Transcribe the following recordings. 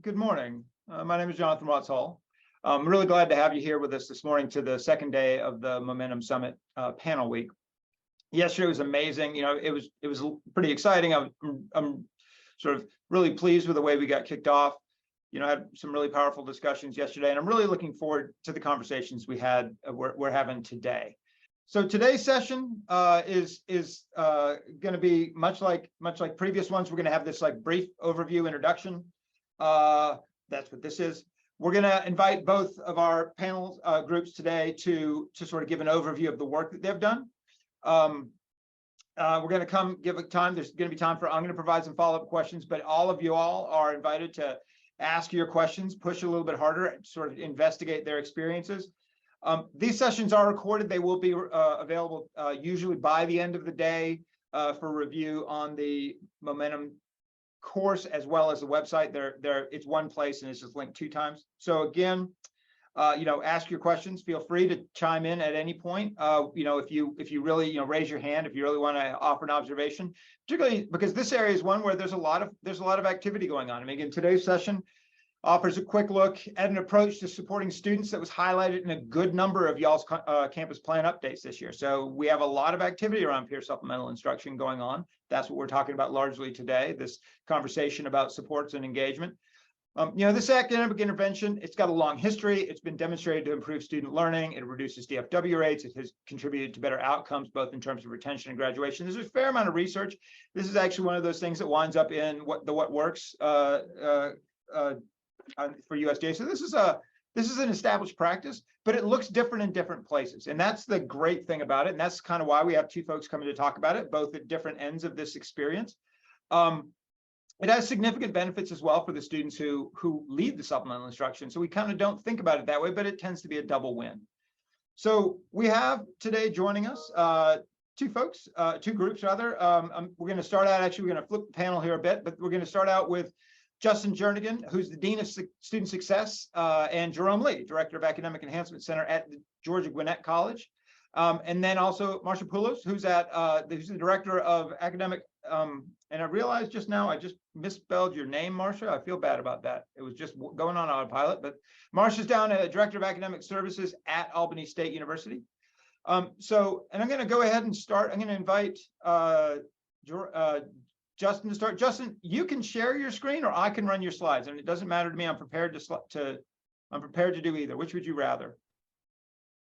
Good morning. My name is Jonathan Watts-Hall. I'm really glad to have you here with us this morning to the second day of the Momentum Summit panel week. Yesterday was amazing. It was pretty exciting. I'm sort of really pleased with the way we got kicked off. I had some really powerful discussions yesterday, and I'm really looking forward to the conversations we're having today. So today's session is going to be much like previous ones. We're going to have this brief overview introduction. That's what this is. We're going to invite both of our panel groups today to sort of give an overview of the work that they've done. We're going to give a time. There's going to be time I'm going to provide some follow-up questions, but all of you all are invited to ask your questions, push a little bit harder, sort of investigate their experiences. These sessions are recorded. They will be available usually by the end of the day for review on the Momentum course as well as the website. It's one place and it's just linked 2 times. So again, ask your questions. Feel free to chime in at any point. If you really raise your hand if you really want to offer an observation, particularly because this area is one where there's a lot of activity going on. I mean, in today's session offers a quick look at an approach to supporting students that was highlighted in a good number of y'all's campus plan updates this year. So we have a lot of activity around peer supplemental instruction going on. That's what we're talking about largely today, this conversation about supports and engagement. This academic intervention, it's got a long history. It's been demonstrated to improve student learning. It reduces DFW rates. It has contributed to better outcomes, both in terms of retention and graduation. There's a fair amount of research. This is actually one of those things that winds up in what works for USDA. So this is an established practice, but it looks different in different places. And that's the great thing about it. And that's kind of why we have 2 folks coming to talk about it, both at different ends of this experience. It has significant benefits as well for the students who lead the supplemental instruction. So we kind of don't think about it that way, but it tends to be a double win. So we have today joining us 2 groups rather. We're going to start out, actually, we're going to flip the panel here a bit, but we're going to start out with Justin Jernigan, who's the Dean of Student Success, and Jerome Lee, Director of Academic Enhancement Center at the Georgia Gwinnett College. And then also Marcia Poulos, who's the Director of Academic, and I realized just now I just misspelled your name, Marcia. I feel bad about that. It was just going on autopilot, but Marcia's down as Director of Academic Services at Albany State University. And I'm going to go ahead and start. I'm going to invite Justin to start. Justin, you can share your screen or I can run your slides. I mean, it doesn't matter to me. I'm prepared to do either. Which would you rather?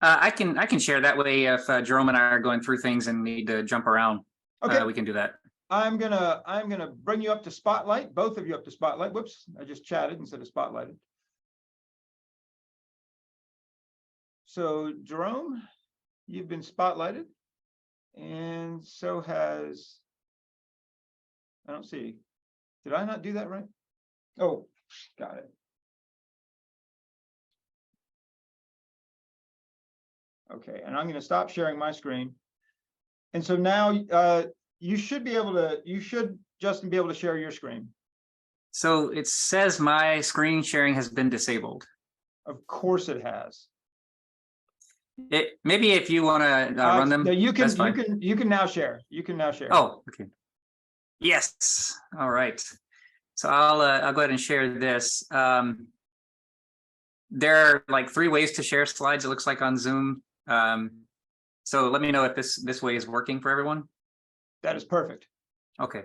I can share that way. If Jerome and I are going through things and need to jump around, okay, we can do that. I'm gonna bring you up to Spotlight, both of you up to Spotlight. Whoops, I just chatted instead of spotlighted. So Jerome, you've been spotlighted, and so has, I don't see, did I not do that right? Oh, got it. Okay, and I'm going to stop sharing my screen. And so now you should, Justin, be able to share your screen. So it says my screen sharing has been disabled. Of course it has. Maybe if you want to run them. No, you can now share. You can now share. Oh, okay. Yes. All right. So I'll go ahead and share this. There are 3 ways to share slides, it looks like, on Zoom. So let me know if this way is working for everyone. That is perfect. Okay.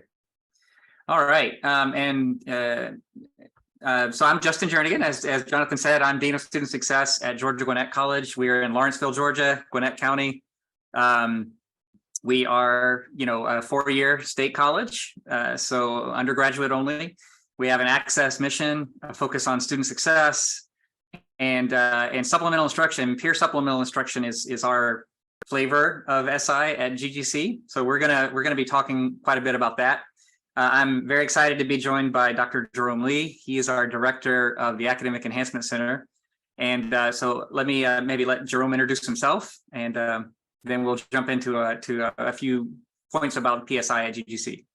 All right. So I'm Justin Jernigan. As Jonathan said, I'm Dean of Student Success at Georgia Gwinnett College. We're in Lawrenceville, Georgia, Gwinnett County. We are, a 4-year state college, so undergraduate only. We have an access mission, a focus on student success, and supplemental instruction. Peer supplemental instruction is our flavor of SI at GGC. So we're gonna be talking quite a bit about that. I'm very excited to be joined by Dr. Jerome Lee. He is our Director of the Academic Enhancement Center, and so let me maybe let Jerome introduce himself, and then we'll jump into a few points about PSI at GGC.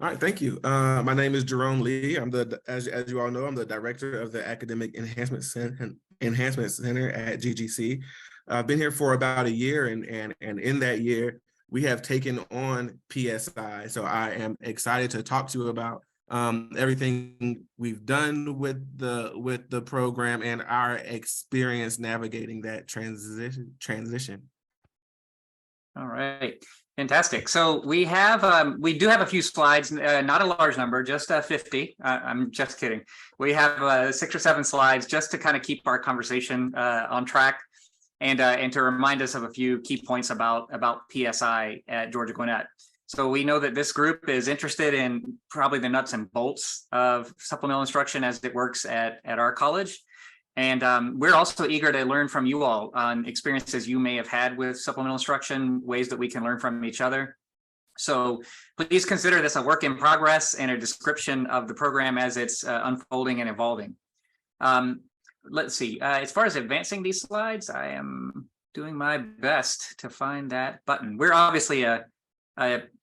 All right, thank you. My name is Jerome Lee. I'm as you all know, I'm the Director of the Academic Enhancement Center at GGC. I've been here for about a year, and in that year, we have taken on PSI. So I am excited to talk to you about everything we've done with the program, and our experience navigating that transition. All right, fantastic. So we do have a few slides, not a large number, just 50. I'm just kidding. We have 6 or 7 slides just to kind of keep our conversation on track, and to remind us of a few key points about PSI at Georgia Gwinnett. So we know that this group is interested in probably the nuts and bolts of supplemental instruction as it works at our college. And we're also eager to learn from you all on experiences you may have had with supplemental instruction, ways that we can learn from each other. So please consider this a work in progress and a description of the program as it's unfolding and evolving. Let's see, as far as advancing these slides, I am doing my best to find that button. We're obviously a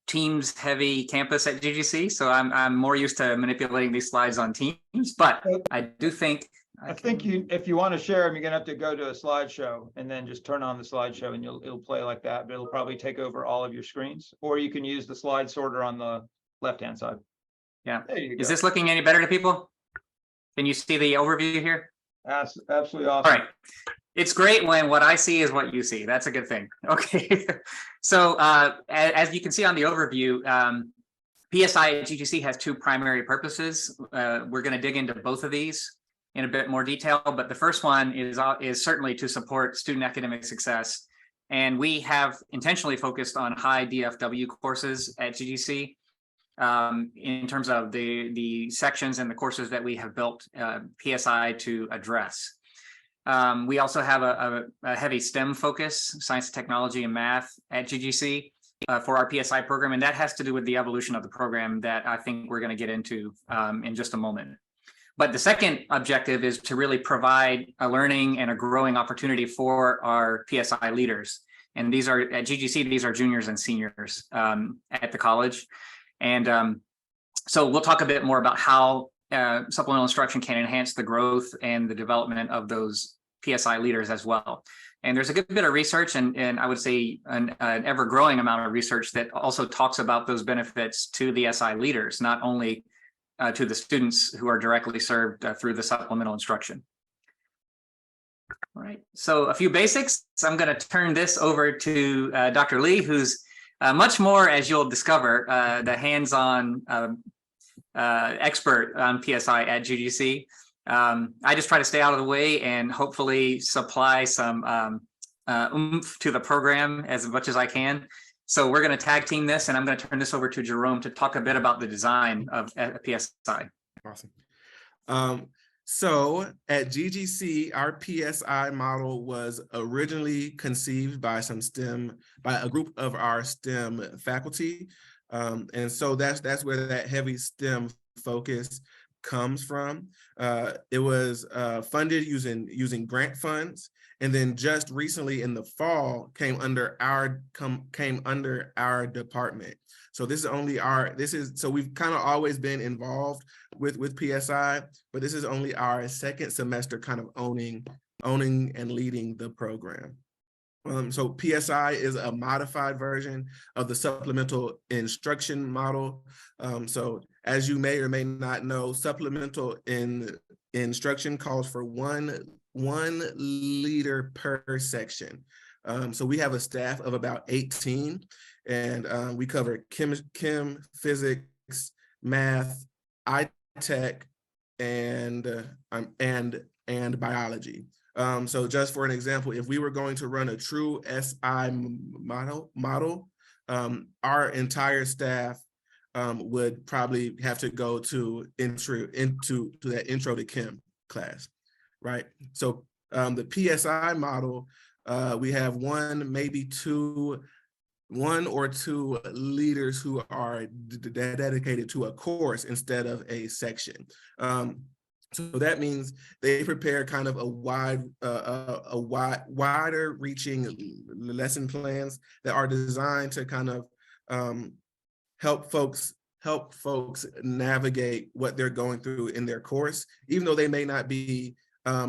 Teams heavy campus at GGC, so I'm more used to manipulating these slides on Teams, but I do think I think if you want to share them, you're gonna have to go to a slideshow and then just turn on the slideshow and it'll play like that, but it'll probably take over all of your screens, or you can use the slide sorter on the left-hand side. Yeah. There you go. Is this looking any better to people? Can you see the overview here? That's absolutely awesome. All right. It's great when what I see is what you see. That's a good thing. Okay. So as you can see on the overview, PSI at GGC has 2 primary purposes. We're going to dig into both of these in a bit more detail, but the first one is certainly to support student academic success. And we have intentionally focused on high DFW courses at GGC in terms of the sections and the courses that we have built PSI to address. We also have a heavy STEM focus, science, technology, and math at GGC for our PSI program, and that has to do with the evolution of the program that I think we're going to get into in just a moment. But the second objective is to really provide a learning and a growing opportunity for our PSI leaders. And these are at GGC, these are juniors and seniors at the college. And so we'll talk a bit more about how supplemental instruction can enhance the growth and the development of those PSI leaders as well. And there's a good bit of research and I would say an ever-growing amount of research that also talks about those benefits to the SI leaders, not only to the students who are directly served through the supplemental instruction. All right, so a few basics. I'm going to turn this over to Dr. Lee, who's much more, as you'll discover, the hands-on expert on PSI at GGC. I just try to stay out of the way and hopefully supply some oomph to the program as much as I can. So we're going to tag team this, and I'm going to turn this over to Jerome to talk a bit about the design of PSI. Awesome. So at GGC, our PSI model was originally conceived by a group of our STEM faculty. And so that's where that heavy STEM focus comes from. It was funded using grant funds, and then just recently in the fall came under our department. So so we've kind of always been involved with PSI, but this is only our second semester kind of owning and leading the program. So PSI is a modified version of the supplemental instruction model. So as you may or may not know, supplemental instruction calls for one leader per section. So we have a staff of about 18, and we cover chem, physics, math, tech, and biology. So just for an example, if we were going to run a true SI model, our entire staff would probably have to go to that intro to chem class, right? So the PSI model, we have one or two leaders who are dedicated to a course instead of a section. So that means they prepare kind of a wider reaching lesson plans that are designed to kind of help folks navigate what they're going through in their course, even though they may not be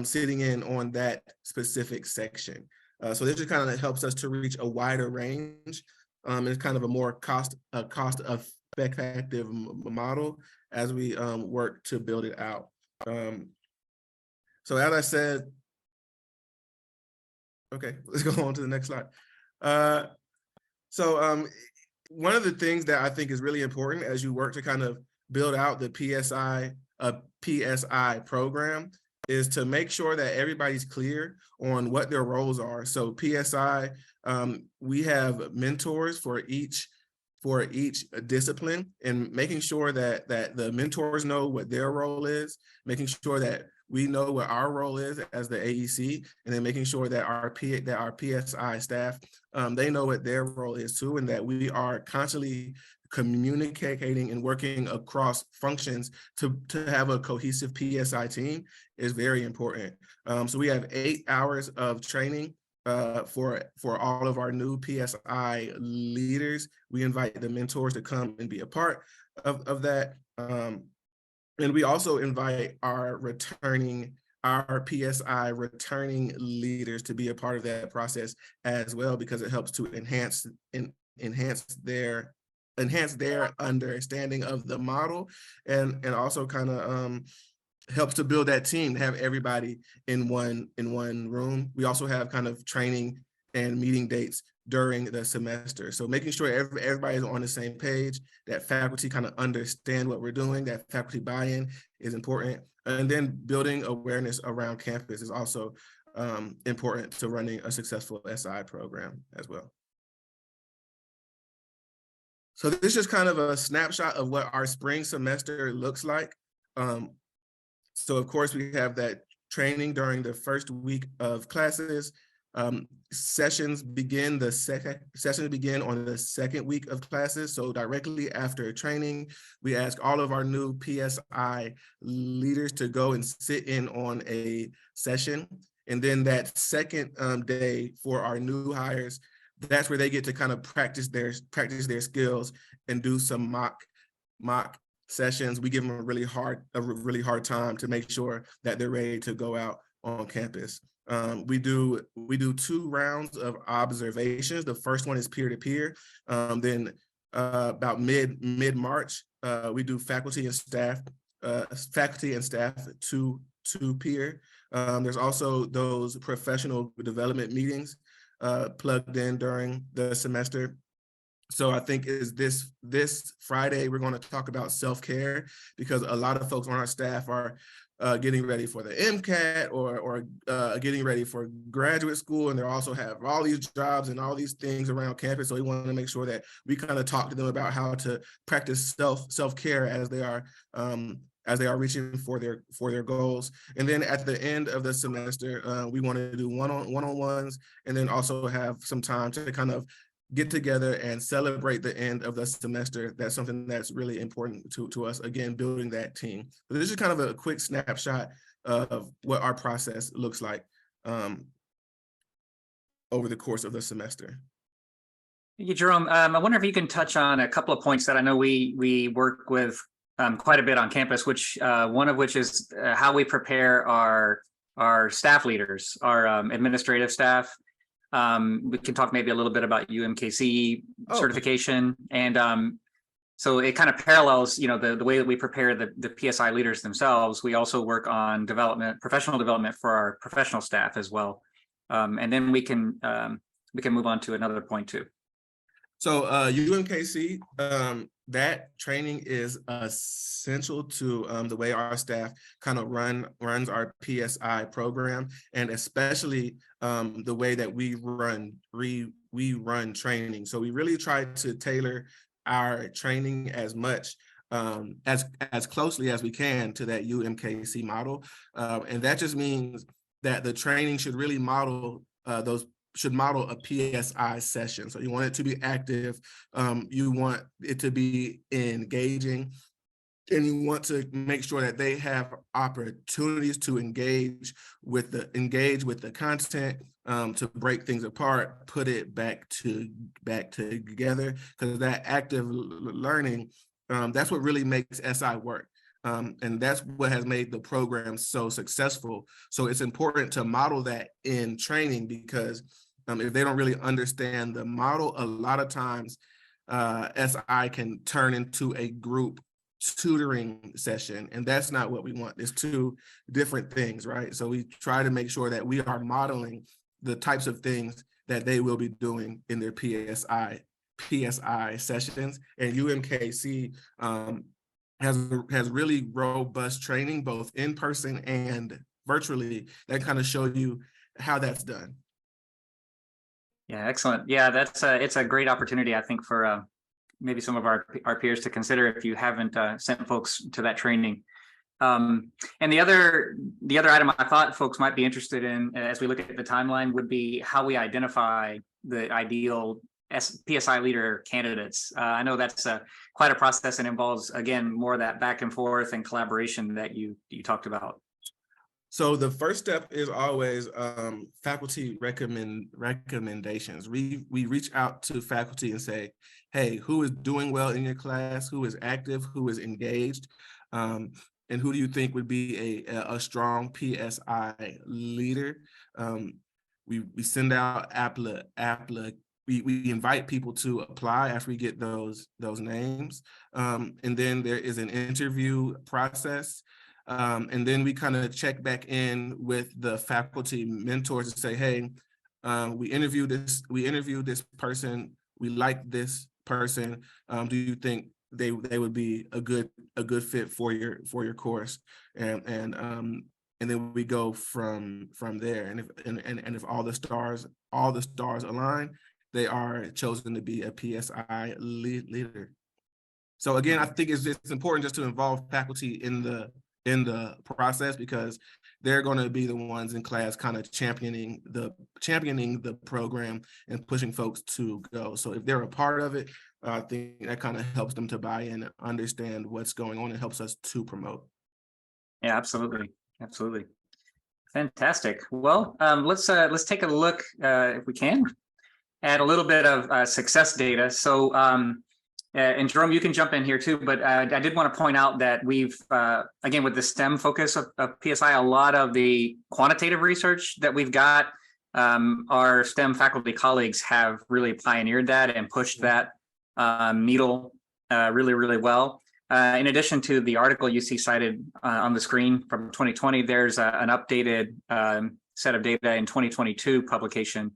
sitting in on that specific section. So this just kind of helps us to reach a wider range. It's kind of a more cost effective model as we work to build it out. So as I said, okay, let's go on to the next slide. One of the things that I think is really important as you work to kind of build out the PSI program is to make sure that everybody's clear on what their roles are. So PSI, we have mentors for each discipline, and making sure that the mentors know what their role is, making sure that we know what our role is as the AEC, and then making sure that our PSI staff, they know what their role is too, and that we are constantly communicating and working across functions to have a cohesive PSI team is very important. So we have 8 hours of training for all of our new PSI leaders. We invite the mentors to come and be a part of that. And we also invite our PSI returning leaders to be a part of that process as well, because it helps to enhance their understanding of the model, and also kind of helps to build that team, to have everybody in one room. We also have kind of training and meeting dates during the semester. So making sure everybody's on the same page, that faculty kind of understand what we're doing, that faculty buy-in is important. And then building awareness around campus is also important to running a successful SI program as well. So this is just kind of a snapshot of what our spring semester looks like. So of course we have that training during the first week of classes. Sessions begin on the second week of classes. So directly after training, we ask all of our new PSI leaders to go and sit in on a session. And then that second day for our new hires, that's where they get to kind of practice their skills and do some mock sessions. We give them a really hard time to make sure that they're ready to go out on campus. We do 2 rounds of observations. The first one is peer-to-peer. Then about mid-March, we do faculty and staff to peer. There's also those professional development meetings plugged in during the semester. So I think is this Friday, we're going to talk about self-care, because a lot of folks on our staff are getting ready for the MCAT or getting ready for graduate school, and they also have all these jobs and all these things around campus. So we want to make sure that we kind of talk to them about how to practice self-care as they are reaching for their goals. And then at the end of the semester, we want to do one-on-ones, and then also have some time to kind of get together and celebrate the end of the semester. That's something that's really important to us, again, building that team. So this is kind of a quick snapshot of what our process looks like over the course of the semester. Thank you, Jerome. I wonder if you can touch on a couple of points that I know we work with quite a bit on campus, which one of which is how we prepare our staff leaders, our administrative staff. We can talk maybe a little bit about UMKC certification, and so it kind of parallels, the way that we prepare the PSI leaders themselves. We also work on professional development for our professional staff as well, and then we can move on to another point too. So UMKC, that training is essential to the way our staff kind of runs our PSI program, and especially the way that we run training. So we really try to tailor our training as much as closely as we can to that UMKC model, and that just means that the training should really model a PSI session. So you want it to be active, you want it to be engaging, and you want to make sure that they have opportunities to engage with the content, to break things apart, put it back together, because that active learning, that's what really makes SI work. And that's what has made the program so successful. So it's important to model that in training, because if they don't really understand the model, a lot of times SI can turn into a group tutoring session, and that's not what we want. It's two different things, right? So we try to make sure that we are modeling the types of things that they will be doing in their PSI sessions. And UMKC has really robust training, both in person and virtually, that kind of show you how that's done. Yeah, excellent. Yeah, it's a great opportunity, I think, for maybe some of our peers to consider if you haven't sent folks to that training. And the other item I thought folks might be interested in as we look at the timeline would be how we identify the ideal PSI leader candidates. I know that's quite a process and involves, again, more of that back and forth and collaboration that you talked about. So the first step is always faculty recommendations. We reach out to faculty and say, hey, who is doing well in your class, who is active, who is engaged, and who do you think would be a strong PSI leader? We send out we invite people to apply after we get those names, and then there is an interview process. And then we kind of check back in with the faculty mentors to say, hey, we interviewed this person, we like this person. Do you think they would be a good fit for your course? And then we go from there. And if all the stars align, they are chosen to be a PSI leader. So again, I think it's important just to involve faculty in the process, because they're going to be the ones in class kind of championing the program and pushing folks to go. So if they're a part of it, I think that kind of helps them to buy in and understand what's going on and helps us to promote. Yeah, absolutely. Fantastic. Well, let's take a look, if we can, at a little bit of success data. So and Jerome, you can jump in here too, but I did want to point out that we've, again, with the STEM focus of PSI, a lot of the quantitative research that we've got, our STEM faculty colleagues have really pioneered that and pushed that needle really, really well. In addition to the article you see cited on the screen from 2020, there's an updated set of data in 2022 publication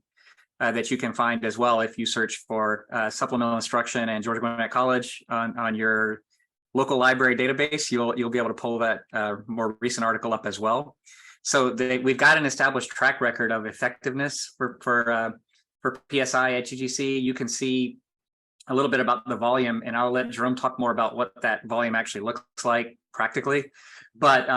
that you can find as well if you search for supplemental instruction and Georgia Gwinnett College on your local library database. You'll be able to pull that more recent article up as well. So we've got an established track record of effectiveness for PSI at GGC. You can see a little bit about the volume, and I'll let Jerome talk more about what that volume actually looks like practically. But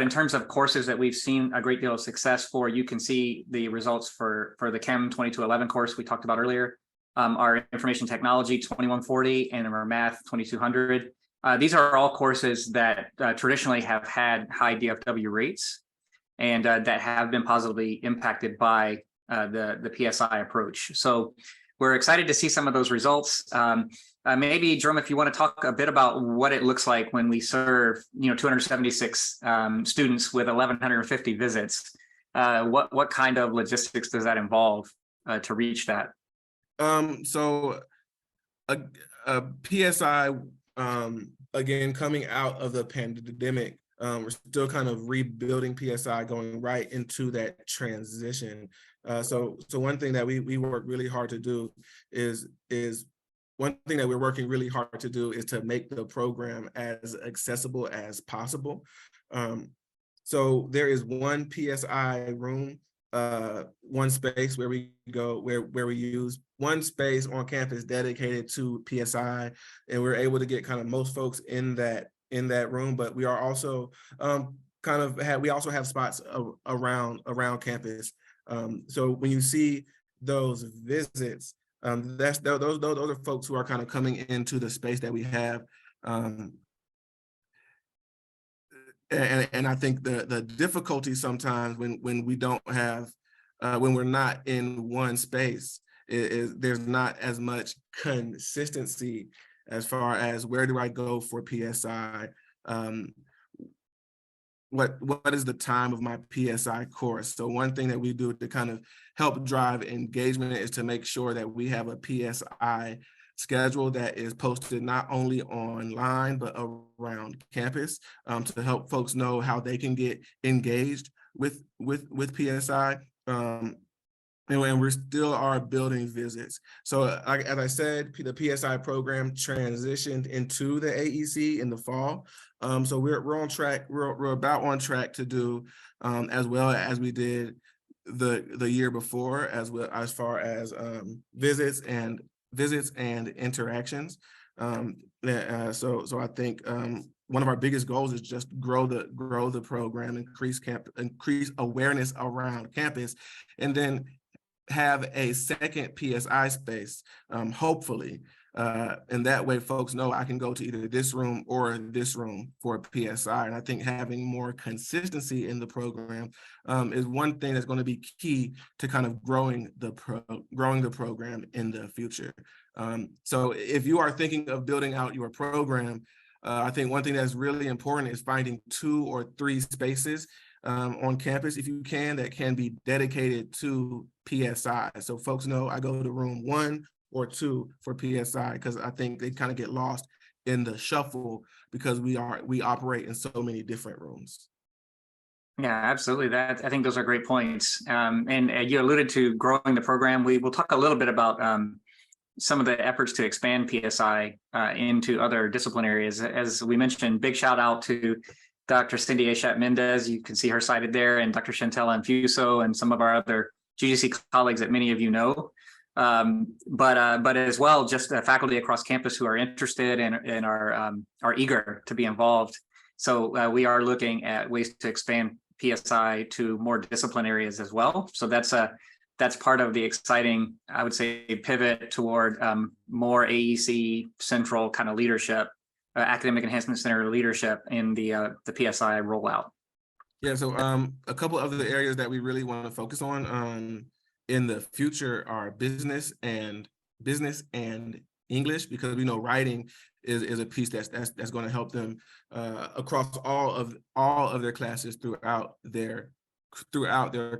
in terms of courses that we've seen a great deal of success for, you can see the results for the Chem 2211 course we talked about earlier, our Information Technology 2140, and our Math 2200. These are all courses that traditionally have had high DFW rates and that have been positively impacted by the PSI approach. So we're excited to see some of those results. Maybe, Jerome, if you want to talk a bit about what it looks like when we serve, 276 students with 1,150 visits. What kind of logistics does that involve to reach that? So a PSI, again, coming out of the pandemic, we're still kind of rebuilding PSI, going right into that transition. So one thing that we work really hard to do is to make the program as accessible as possible. So there is one PSI room, one space where we go, where we use one space on campus dedicated to PSI, and we're able to get kind of most folks in that room. But we are also we also have spots around campus. So when you see those visits, those are folks who are kind of coming into the space that we have. And I think the difficulty sometimes when we don't have, when we're not in one space, is there's not as much consistency as far as where do I go for PSI. What is the time of my PSI course? So one thing that we do to kind of help drive engagement is to make sure that we have a PSI schedule that is posted not only online, but around campus to help folks know how they can get engaged with PSI. And we still are building visits. So as I said, the PSI program transitioned into the AEC in the fall. So we're on track, we're about on track to do as well as we did the year before, as well as far as visits and interactions. So I think one of our biggest goals is just grow the program, increase awareness around campus, and then have a second PSI space, hopefully. And that way folks know I can go to either this room or this room for a PSI. And I think having more consistency in the program is one thing that's going to be key to kind of growing the program in the future. So if you are thinking of building out your program, I think one thing that's really important is finding 2 or 3 spaces on campus, if you can, that can be dedicated to PSI. So folks know I go to room 1 or 2 for PSI, because I think they kind of get lost in the shuffle because we operate in so many different rooms. Yeah, absolutely. I think those are great points. And you alluded to growing the program. We will talk a little bit about some of the efforts to expand PSI into other discipline areas. As we mentioned, big shout out to Dr. Cindy Ashat Mendez, you can see her cited there, and Dr. Chantella Infuso, and some of our other GGC colleagues that many of you know. But as well, just faculty across campus who are interested and are eager to be involved. So we are looking at ways to expand PSI to more discipline areas as well. So that's part of the exciting, I would say, pivot toward more AEC central kind of leadership. Academic Enhancement Center leadership in the PSI rollout. Yeah, so a couple of the areas that we really want to focus on in the future are business and English, because we know writing is a piece that's going to help them across all of their classes throughout their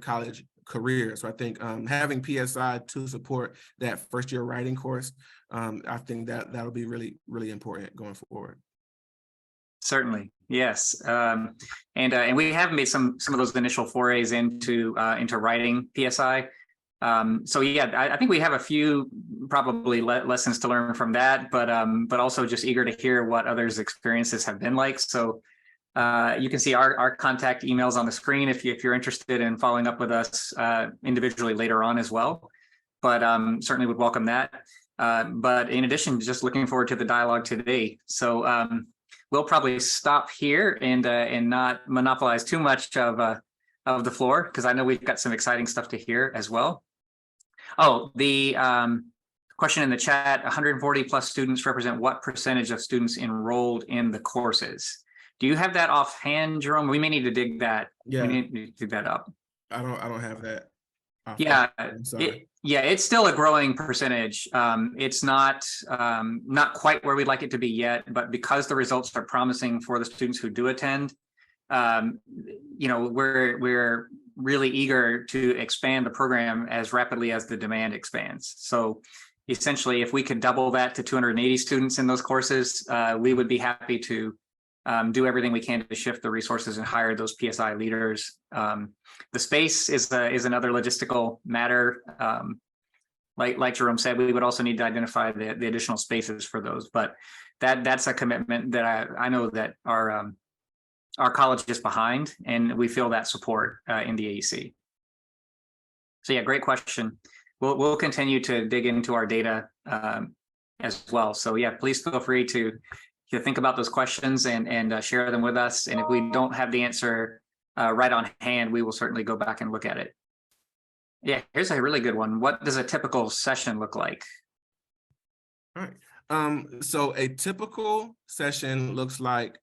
college career. So I think having PSI to support that first year writing course, I think that'll be really, really important going forward. Certainly, yes, and we have made some of those initial forays into writing PSI. So yeah, I think we have a few probably lessons to learn from that, but also just eager to hear what others' experiences have been like. So you can see our contact emails on the screen if you're interested in following up with us individually later on as well. But certainly would welcome that. But in addition, just looking forward to the dialogue today. So we'll probably stop here and not monopolize too much of the floor, because I know we've got some exciting stuff to hear as well. Oh, the question in the chat: 140 plus students represent what percentage of students enrolled in the courses? Do you have that offhand, Jerome? We may need to dig that. Yeah, we need to dig that up. I don't have that. Yeah, I'm sorry. It's still a growing percentage. It's not quite where we'd like it to be yet, but because the results are promising for the students who do attend, we're really eager to expand the program as rapidly as the demand expands. So essentially, if we could double that to 280 students in those courses, we would be happy to do everything we can to shift the resources and hire those PSI leaders. The space is another logistical matter. Like Jerome said, we would also need to identify the additional spaces for those, but that's a commitment that I know that our college is behind, and we feel that support in the AEC. So yeah, great question. We'll continue to dig into our data as well. So yeah, please feel free to think about those questions and share them with us. And if we don't have the answer right on hand, we will certainly go back and look at it. Yeah, here's a really good one. What does a typical session look like? All right. So a typical session looks like,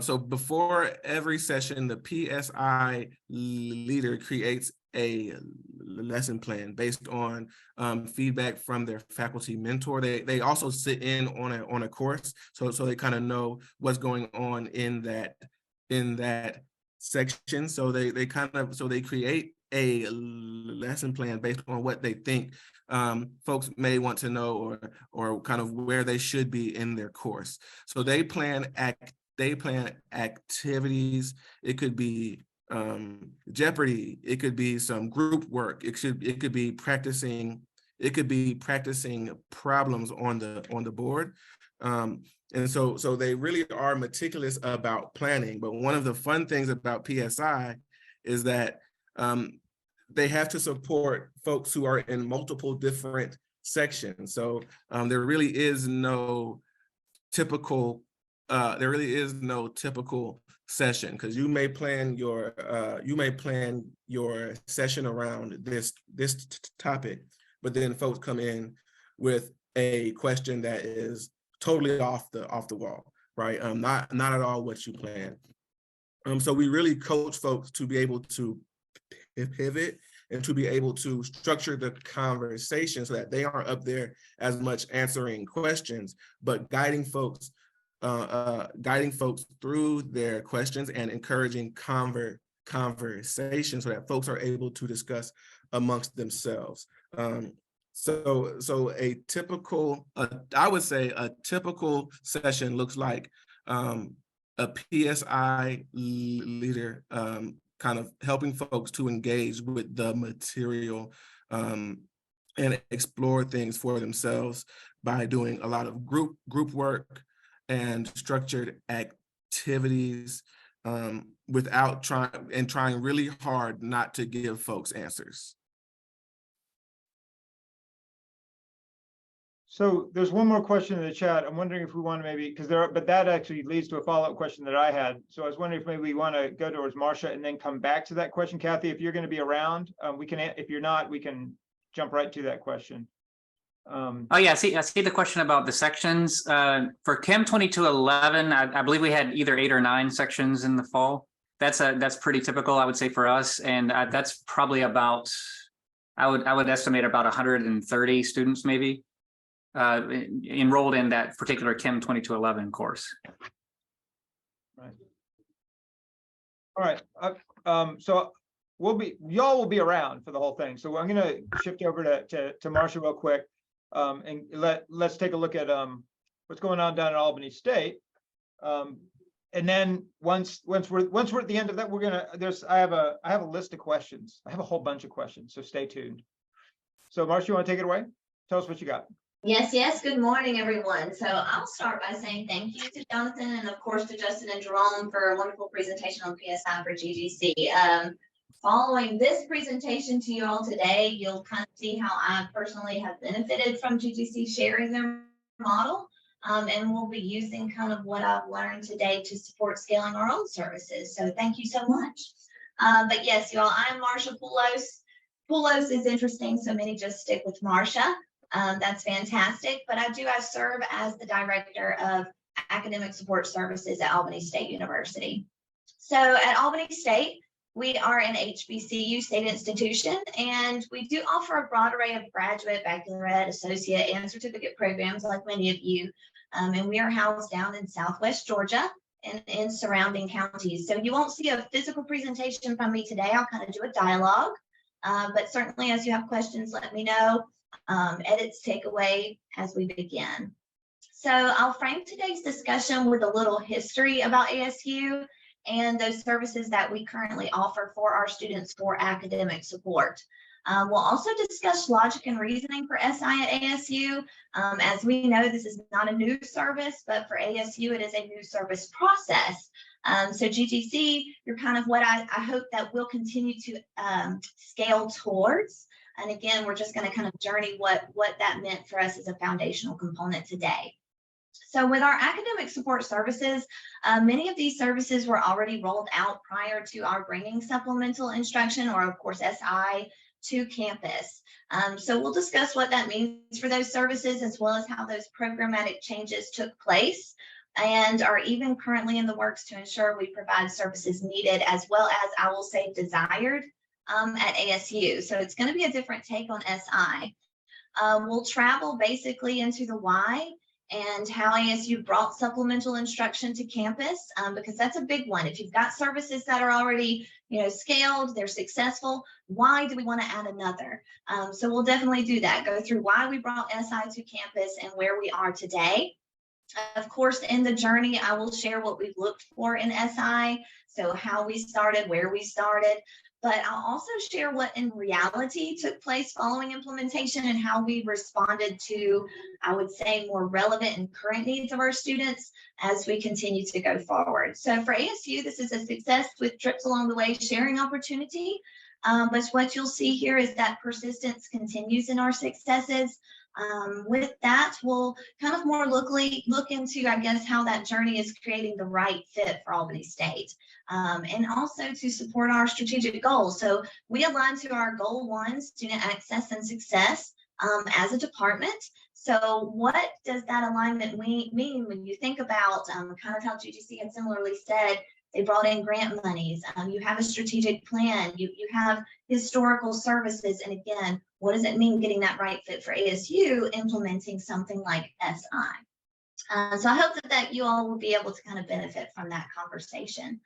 so before every session, the PSI leader creates a lesson plan based on feedback from their faculty mentor. They also sit in on a course, so they kind of know what's going on in that section. So they create a lesson plan based on what they think folks may want to know or kind of where they should be in their course. So they plan activities. It could be Jeopardy. It could be some group work. It could be practicing. It could be practicing problems on the board. And so they really are meticulous about planning. But one of the fun things about PSI is that they have to support folks who are in multiple different sections. So there really is no typical session, because you may plan your session around this topic, but then folks come in with a question that is totally off the wall, right? Not at all what you plan. So we really coach folks to be able to pivot and to be able to structure the conversation so that they aren't up there as much answering questions, but guiding folks through their questions and encouraging conversation so that folks are able to discuss amongst themselves. So a typical, I would say a typical session looks like a PSI leader kind of helping folks to engage with the material and explore things for themselves by doing a lot of group work and structured activities without trying really hard not to give folks answers. So there's one more question in the chat. I'm wondering if we want to maybe, but that actually leads to a follow-up question that I had. So I was wondering if maybe we want to go towards Marcia and then come back to that question. Kathy, if you're going to be around, we can, if you're not, we can jump right to that question. Oh yeah, I see the question about the sections. For Chem 2211, I believe we had either 8 or 9 sections in the fall. That's pretty typical, I would say, for us. And that's probably about, I would estimate about 130 students maybe enrolled in that particular Chem 2211 course. Right. All right. So y'all will be around for the whole thing. So I'm going to shift over to Marcia real quick, and let's take a look at what's going on down at Albany State. And then once we're at the end of that, I have a list of questions. I have a whole bunch of questions, so stay tuned. So Marcia, you want to take it away? Tell us what you got. Yes. Good morning, everyone. So I'll start by saying thank you to Jonathan and of course to Justin and Jerome for a wonderful presentation on PSI for GGC. Following this presentation to you all today, you'll kind of see how I personally have benefited from GGC sharing their model. And we'll be using kind of what I've learned today to support scaling our own services. So thank you so much. But yes, y'all, I'm Marcia Poulos. Poulos is interesting, so many just stick with Marcia. That's fantastic. But I serve as the Director of Academic Support Services at Albany State University. So at Albany State, we are an HBCU state institution, and we do offer a broad array of graduate, baccalaureate, associate, and certificate programs like many of you. And we are housed down in Southwest Georgia and in surrounding counties. So you won't see a physical presentation from me today. I'll kind of do a dialogue. But certainly as you have questions, let me know. Edits take away as we begin. So I'll frame today's discussion with a little history about ASU and those services that we currently offer for our students for academic support. We'll also discuss logic and reasoning for SI at ASU. As we know, this is not a new service, but for ASU, it is a new service process. So GGC, you're kind of what I hope that we'll continue to scale towards. And again, we're just going to kind of journey what that meant for us as a foundational component today. So with our academic support services, many of these services were already rolled out prior to our bringing supplemental instruction, or of course SI, to campus. So we'll discuss what that means for those services, as well as how those programmatic changes took place and are even currently in the works to ensure we provide services needed, as well as, I will say, desired at ASU. So it's going to be a different take on SI. We'll travel basically into the why and how ASU brought supplemental instruction to campus, because that's a big one. If you've got services that are already, scaled, they're successful, why do we want to add another? So we'll definitely do that, go through why we brought SI to campus and where we are today. Of course, in the journey, I will share what we've looked for in SI, so how we started, where we started, but I'll also share what in reality took place following implementation and how we responded to, I would say, more relevant and current needs of our students as we continue to go forward. So for ASU, this is a success with trips along the way, sharing opportunity. But what you'll see here is that persistence continues in our successes. With that, we'll kind of more locally look into, I guess, how that journey is creating the right fit for Albany State, and also to support our strategic goals. So we align to our goal 1, student access and success, as a department. So what does that alignment mean when you think about kind of how GGC had similarly said, they brought in grant monies, you have a strategic plan, you have historical services, and again, what does it mean getting that right fit for ASU implementing something like SI? So I hope that you all will be able to kind of benefit from that conversation.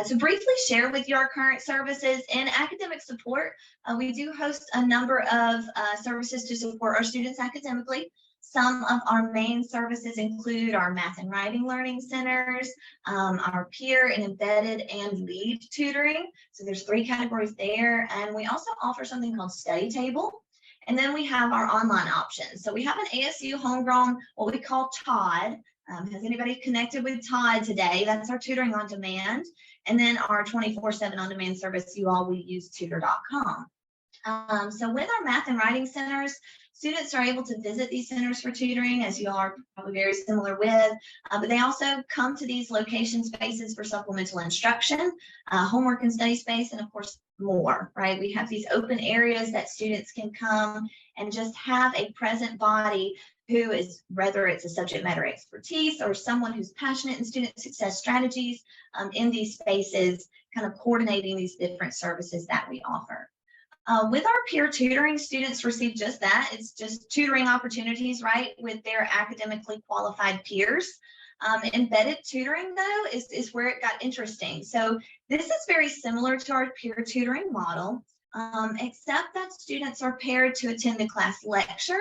To briefly share with you our current services in academic support, we do host a number of services to support our students academically. Some of our main services include our math and writing learning centers, our peer and embedded and lead tutoring. So there's 3 categories there. And we also offer something called Study Table. And then we have our online options. So we have an ASU homegrown, what we call Todd. Has anybody connected with Todd today? That's our tutoring on demand. And then our 24/7 on demand service, you all will use tutor.com. So with our math and writing centers, students are able to visit these centers for tutoring, as you all are probably very similar with, but they also come to these location spaces for supplemental instruction, homework and study space, and of course more, right? We have these open areas that students can come and just have a present body who is, whether it's a subject matter expertise or someone who's passionate in student success strategies, in these spaces, kind of coordinating these different services that we offer. With our peer tutoring, students receive just that. It's just tutoring opportunities, right, with their academically qualified peers. Embedded tutoring, though, is where it got interesting. So this is very similar to our peer tutoring model, except that students are paired to attend a class lecture.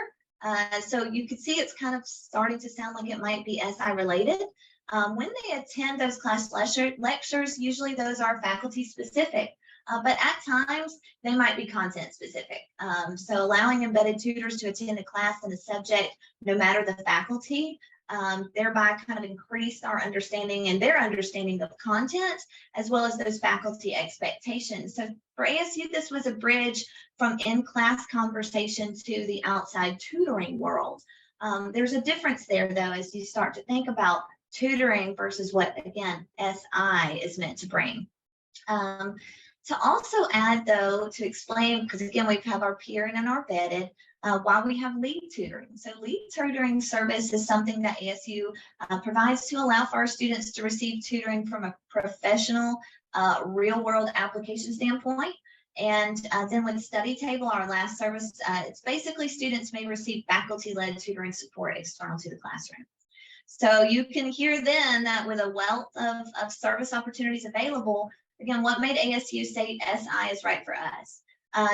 So you can see it's kind of starting to sound like it might be SI related. When they attend those class lectures, usually those are faculty specific. But at times they might be content specific. So allowing embedded tutors to attend a class in a subject, no matter the faculty, thereby kind of increase our understanding and their understanding of content, as well as those faculty expectations. So for ASU, this was a bridge from in-class conversation to the outside tutoring world. There's a difference there, though, as you start to think about tutoring versus what, again, SI is meant to bring. To also add, though, to explain, because again, we have our peer and our vetted, why we have lead tutoring. So lead tutoring service is something that ASU provides to allow for our students to receive tutoring from a professional, real world application standpoint. And then with Study Table, our last service, it's basically students may receive faculty-led tutoring support external to the classroom. So you can hear then that with a wealth of service opportunities available, again, what made ASU say SI is right for us?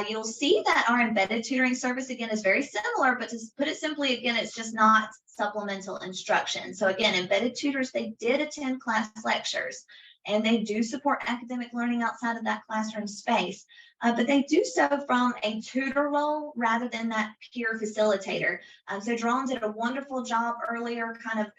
You'll see that our embedded tutoring service, again, is very similar, but to put it simply, again, it's just not supplemental instruction. So again, embedded tutors, they did attend class lectures, and they do support academic learning outside of that classroom space, but they do so from a tutor role rather than that peer facilitator. So Jerome did a wonderful job earlier, kind of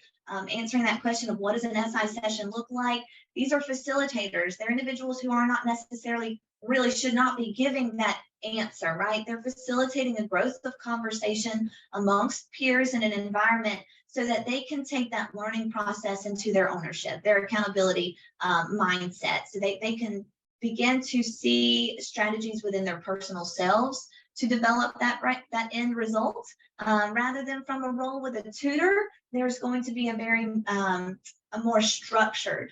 answering that question of what does an SI session look like. These are facilitators. They're individuals who are not necessarily, really should not be giving that answer, right? They're facilitating a growth of conversation amongst peers in an environment so that they can take that learning process into their ownership, their accountability mindset, so they can begin to see strategies within their personal selves to develop that end result, rather than from a role with a tutor. There's going to be a very a more structured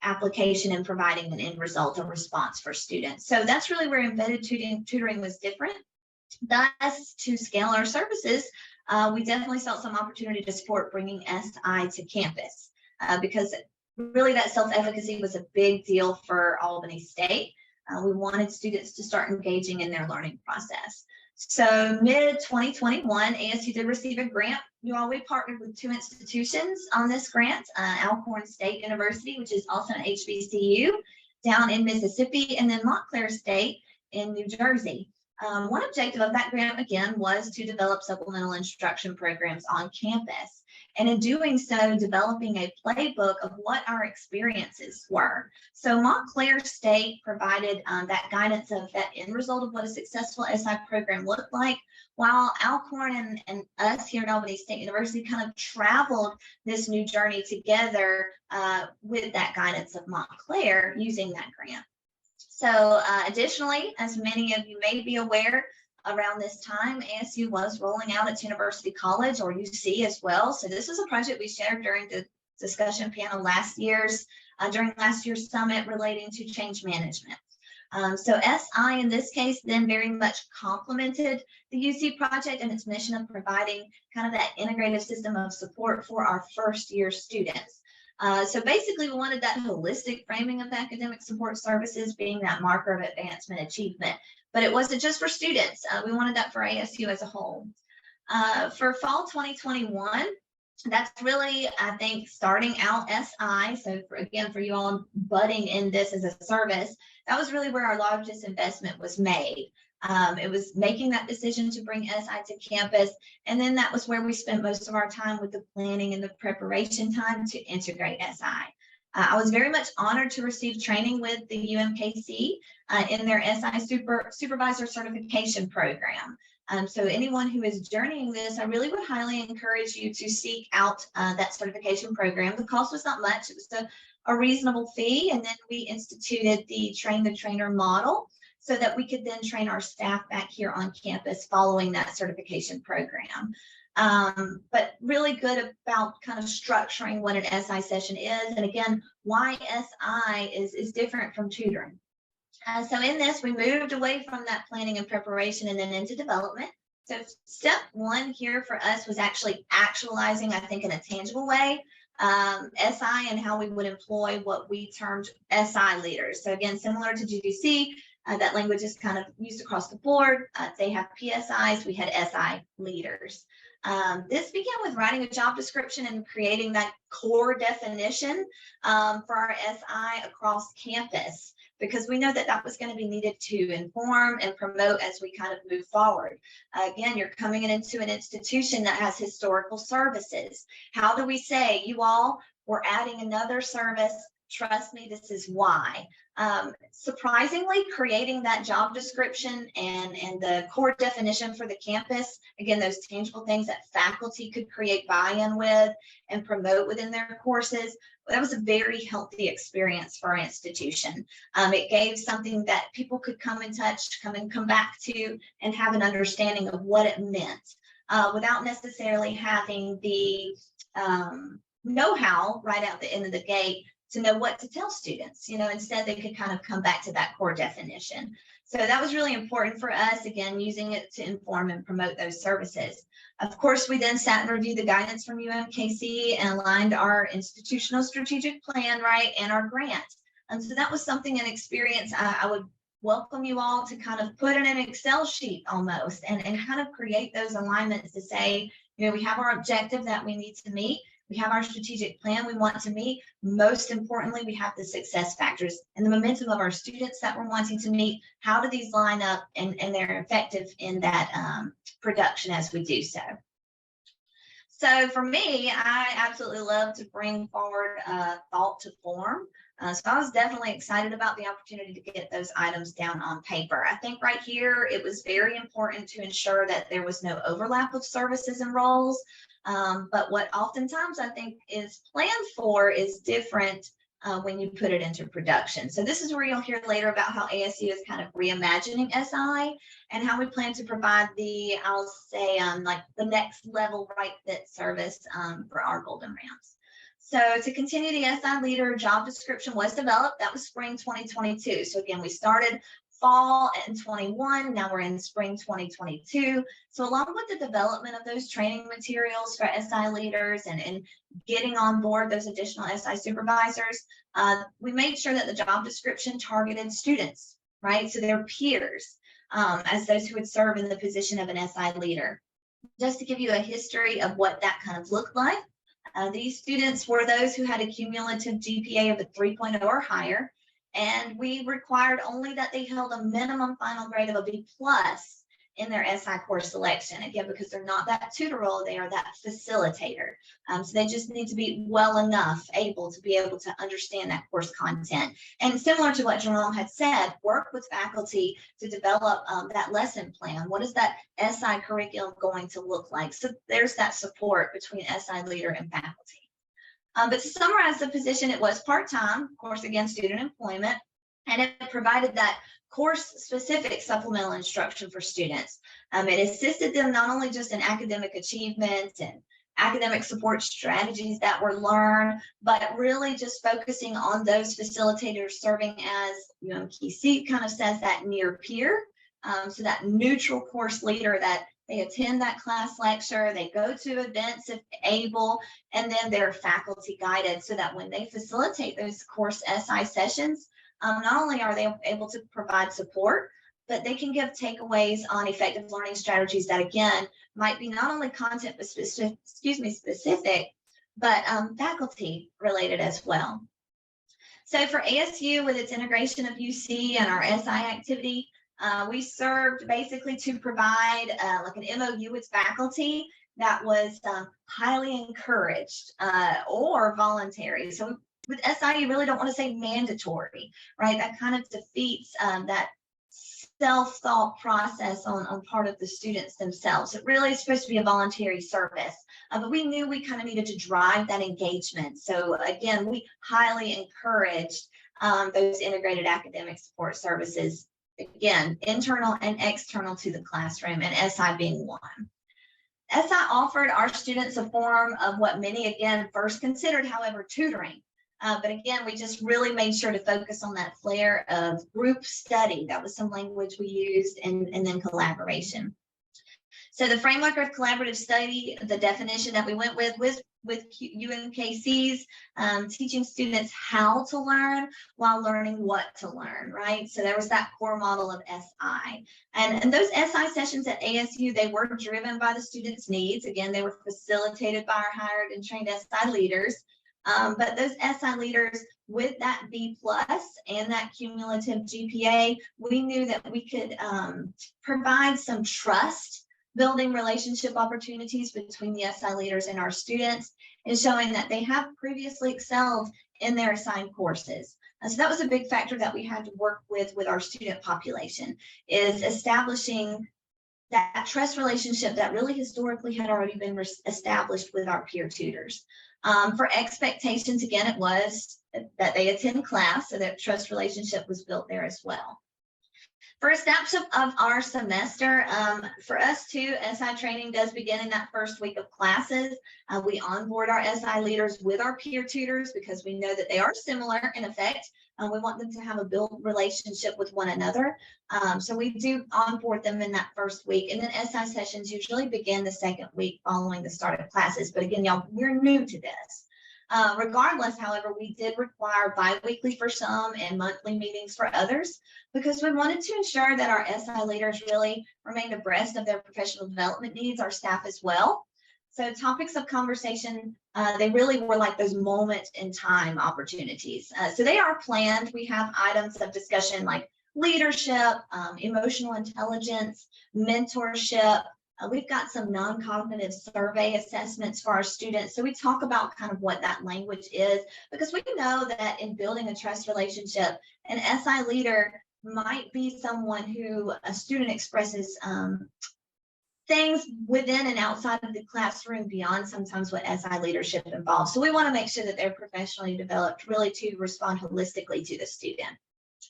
application in providing an end result or response for students. So that's really where embedded tutoring was different. Thus, to scale our services, we definitely felt some opportunity to support bringing SI to campus because really that self-efficacy was a big deal for Albany State. We wanted students to start engaging in their learning process. So mid-2021, ASU did receive a grant. We partnered with 2 institutions on this grant, Alcorn State University, which is also an HBCU down in Mississippi, and then Montclair State in New Jersey. One objective of that grant, again, was to develop supplemental instruction programs on campus. And in doing so, developing a playbook of what our experiences were. So Montclair State provided that guidance of that end result of what a successful SI program looked like, while Alcorn and us here at Albany State University kind of traveled this new journey together with that guidance of Montclair using that grant. So additionally, as many of you may be aware, around this time, ASU was rolling out its University College, or UC as well. So this was a project we shared during the discussion panel during last year's summit relating to change management. So SI in this case then very much complemented the UC project and its mission of providing kind of that integrative system of support for our first year students. So basically, we wanted that holistic framing of academic support services being that marker of advancement achievement. But it wasn't just for students. We wanted that for ASU as a whole. For fall 2021, that's really, I think, starting out SI. So for you all budding in this as a service, that was really where our largest investment was made. It was making that decision to bring SI to campus. And then that was where we spent most of our time with the planning and the preparation time to integrate SI. I was very much honored to receive training with the UMKC in their SI Supervisor Certification Program. So anyone who is journeying this, I really would highly encourage you to seek out that certification program. The cost was not much. It was a reasonable fee. And then we instituted the train the trainer model so that we could then train our staff back here on campus following that certification program. But really good about kind of structuring what an SI session is. And again, why SI is different from tutoring. So in this, we moved away from that planning and preparation and then into development. So step 1 here for us was actually actualizing, I think, in a tangible way, SI and how we would employ what we termed SI leaders. So again, similar to GDC, that language is kind of used across the board. They have PSIs, we had SI leaders. This began with writing a job description and creating that core definition for our SI across campus, because we know that that was going to be needed to inform and promote as we kind of move forward. Again, you're coming into an institution that has historical services. How do we say, you all, we're adding another service? Trust me, this is why. Surprisingly, creating that job description and the core definition for the campus, again, those tangible things that faculty could create buy-in with and promote within their courses, that was a very healthy experience for our institution. It gave something that people could come and touch, come back to, and have an understanding of what it meant without necessarily having the know-how right out the end of the gate to know what to tell students. Instead they could kind of come back to that core definition. So that was really important for us, again, using it to inform and promote those services. Of course, we then sat and reviewed the guidance from UMKC and aligned our institutional strategic plan, right, and our grant. And so that was something, an experience I would welcome you all to kind of put in an Excel sheet almost and kind of create those alignments to say, we have our objective that we need to meet. We have our strategic plan we want to meet. Most importantly, we have the success factors and the momentum of our students that we're wanting to meet. How do these line up and they're effective in that production as we do so? So for me, I absolutely love to bring forward thought to form. So I was definitely excited about the opportunity to get those items down on paper. I think right here, it was very important to ensure that there was no overlap of services and roles. But what oftentimes I think is planned for is different when you put it into production. So this is where you'll hear later about how ASU is kind of reimagining SI and how we plan to provide the, I'll say, like the next level right fit service for our Golden Rams. So to continue, the SI leader job description was developed. That was spring 2022. So again, we started fall in 21. Now we're in spring 2022. So along with the development of those training materials for SI leaders and getting on board those additional SI supervisors, we made sure that the job description targeted students, right? So their peers, as those who would serve in the position of an SI leader. Just to give you a history of what that kind of looked like, these students were those who had a cumulative GPA of a 3.0 or higher, and we required only that they held a minimum final grade of a B+ in their SI course selection. Again, because they're not that tutor role, they are that facilitator. So they just need to be well enough able to be able to understand that course content. And similar to what Jerome had said, work with faculty to develop that lesson plan. What is that SI curriculum going to look like? So there's that support between SI leader and faculty. But to summarize the position, it was part-time, of course, again, student employment, and it provided that course-specific supplemental instruction for students. It assisted them not only just in academic achievement and academic support strategies that were learned, but really just focusing on those facilitators serving as, UMKC kind of says, that near peer, so that neutral course leader that they attend that class lecture, they go to events if able, and then they're faculty guided so that when they facilitate those course SI sessions, not only are they able to provide support, but they can give takeaways on effective learning strategies that, again, might be not only content specific, but faculty related as well. So for ASU, with its integration of UC and our SI activity, we served basically to provide like an MOU with faculty that was highly encouraged or voluntary. So with SI, you really don't want to say mandatory, right? That kind of defeats that self-thought process on part of the students themselves. It really is supposed to be a voluntary service, but we knew we kind of needed to drive that engagement. So again, we highly encouraged those integrated academic support services, again, internal and external to the classroom, and SI being one. SI offered our students a form of what many, again, first considered, however, tutoring. But again, we just really made sure to focus on that flair of group study. That was some language we used, and then collaboration. So the framework of collaborative study, the definition that we went with UMKC's, teaching students how to learn while learning what to learn, right? So there was that core model of SI. And those SI sessions at ASU, they were driven by the students' needs. Again, they were facilitated by our hired and trained SI leaders. But those SI leaders with that B+ and that cumulative GPA, we knew that we could provide some trust building relationship opportunities between the SI leaders and our students, and showing that they have previously excelled in their assigned courses. So that was a big factor that we had to work with our student population, is establishing that trust relationship that really historically had already been established with our peer tutors. For expectations, again, it was that they attend class, so that trust relationship was built there as well. For a snapshot of our semester, for us too, SI training does begin in that first week of classes. We onboard our SI leaders with our peer tutors because we know that they are similar in effect. We want them to have a built relationship with one another. So we do onboard them in that first week. And then SI sessions usually begin the second week following the start of classes. But again, y'all, we're new to this. Regardless, however, we did require bi-weekly for some and monthly meetings for others, because we wanted to ensure that our SI leaders really remained abreast of their professional development needs, our staff as well. So topics of conversation, they really were like those moment in time opportunities. So they are planned. We have items of discussion like leadership, emotional intelligence, mentorship. We've got some non-cognitive survey assessments for our students. So we talk about kind of what that language is, because we know that in building a trust relationship, an SI leader might be someone who a student expresses things within and outside of the classroom beyond sometimes what SI leadership involves. So we want to make sure that they're professionally developed really to respond holistically to the student.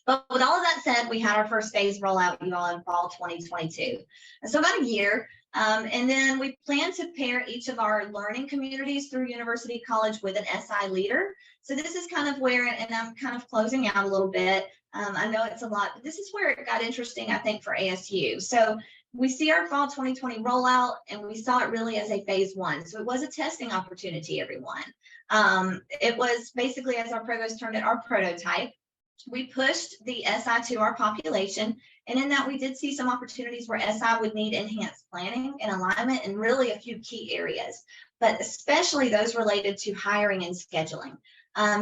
But with all of that said, we had our first phase rollout, you all, in fall 2022. So about a year. And then we plan to pair each of our learning communities through University College with an SI leader. So this is kind of where, and I'm kind of closing out a little bit. I know it's a lot, but this is where it got interesting, I think, for ASU. So we see our fall 2020 rollout, and we saw it really as a phase one. So it was a testing opportunity, everyone. It was basically, as our provost termed it, our prototype. We pushed the SI to our population, and in that we did see some opportunities where SI would need enhanced planning and alignment in really a few key areas, but especially those related to hiring and scheduling.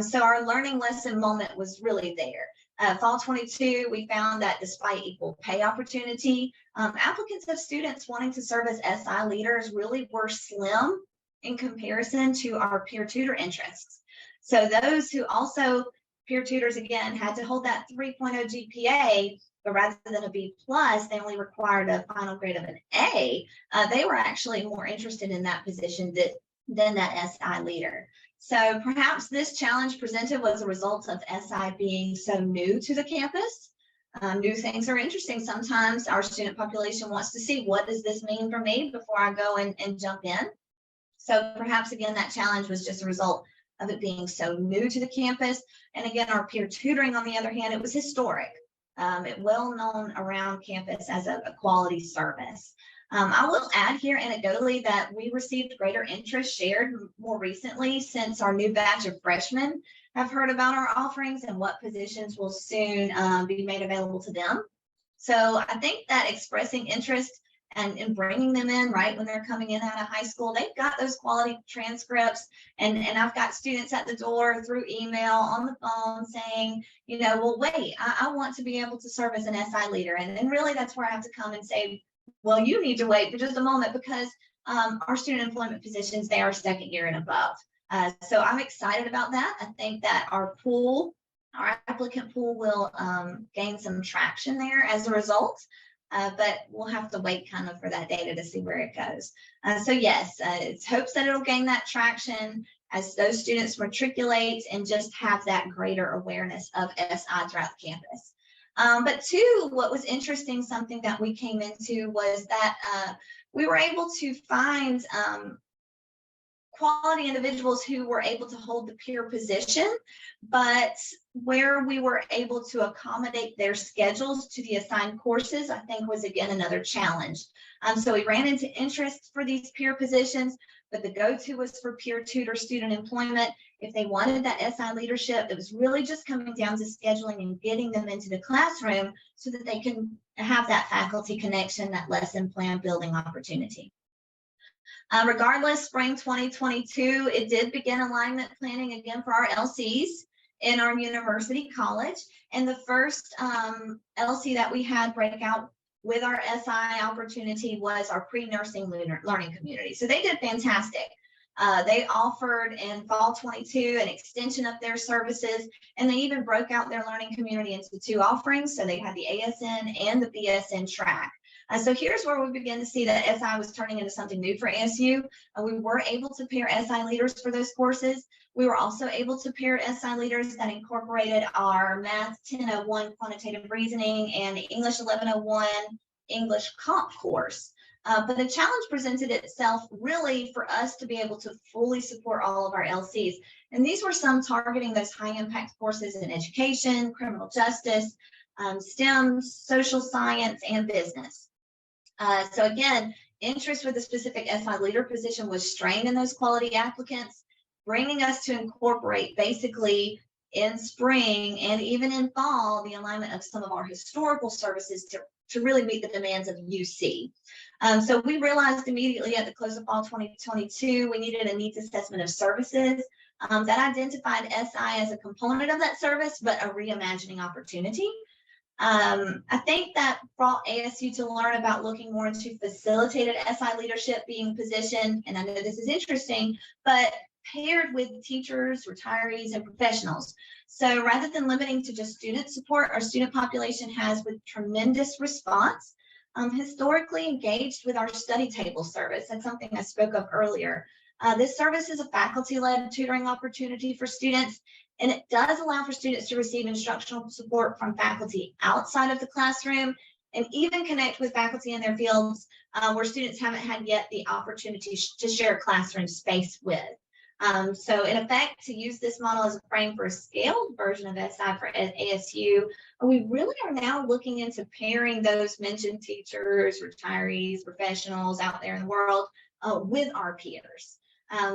So our learning lesson moment was really there. Fall 22, we found that despite equal pay opportunity, applicants of students wanting to serve as SI leaders really were slim in comparison to our peer tutor interests. So those who also, peer tutors again, had to hold that 3.0 GPA, but rather than a B plus, they only required a final grade of an A. They were actually more interested in that position than that SI leader. So perhaps this challenge presented was a result of SI being so new to the campus. New things are interesting. Sometimes our student population wants to see, what does this mean for me before I go and jump in? So perhaps, again, that challenge was just a result of it being so new to the campus. And again, our peer tutoring, on the other hand, it was historic. It well known around campus as a quality service. I will add here anecdotally that we received greater interest shared more recently since our new batch of freshmen have heard about our offerings and what positions will soon be made available to them. So I think that expressing interest and bringing them in right when they're coming in out of high school, they've got those quality transcripts, and I've got students at the door through email, on the phone, saying, you know, well, wait, I want to be able to serve as an SI leader. And really that's where I have to come and say, well, you need to wait for just a moment, because our student employment positions, they are second year and above. So I'm excited about that. I think that our applicant pool will gain some traction there as a result. But we'll have to wait kind of for that data to see where it goes. So yes, it's hopes that it'll gain that traction as those students matriculate and just have that greater awareness of SI throughout the campus. But two, what was interesting, something that we came into was that we were able to find quality individuals who were able to hold the peer position, but where we were able to accommodate their schedules to the assigned courses, I think was again another challenge. So we ran into interest for these peer positions, but the go-to was for peer tutor student employment. If they wanted that SI leadership, it was really just coming down to scheduling and getting them into the classroom so that they can have that faculty connection, that lesson plan building opportunity. Regardless, spring 2022, it did begin alignment planning again for our LCs in our university college. And the first LC that we had breakout with our SI opportunity was our pre-nursing learning community. So they did fantastic. They offered in fall 22 an extension of their services, and they even broke out their learning community into two offerings. So they had the ASN and the BSN track. So here's where we begin to see that SI was turning into something new for ASU. We were able to pair SI leaders for those courses. We were also able to pair SI leaders that incorporated our Math 1001 quantitative reasoning and English 1101 English comp course. But the challenge presented itself really for us to be able to fully support all of our LCs. And these were some targeting those high impact courses in education, criminal justice, STEM, social science, and business. So again, interest with the specific SI leader position was strained in those quality applicants, bringing us to incorporate basically in spring and even in fall, the alignment of some of our historical services to really meet the demands of UC. So we realized immediately at the close of fall 2022, we needed a needs assessment of services that identified SI as a component of that service, but a reimagining opportunity. I think that brought ASU to learn about looking more into facilitated SI leadership being positioned, and I know this is interesting, but paired with teachers, retirees, and professionals. So rather than limiting to just student support, our student population has, with tremendous response, historically engaged with our study table service. That's something I spoke of earlier. This service is a faculty-led tutoring opportunity for students, and it does allow for students to receive instructional support from faculty outside of the classroom and even connect with faculty in their fields where students haven't had yet the opportunity to share classroom space with. So in effect, to use this model as a frame for a scaled version of SI for ASU, we really are now looking into pairing those mentioned teachers, retirees, professionals out there in the world with our peers.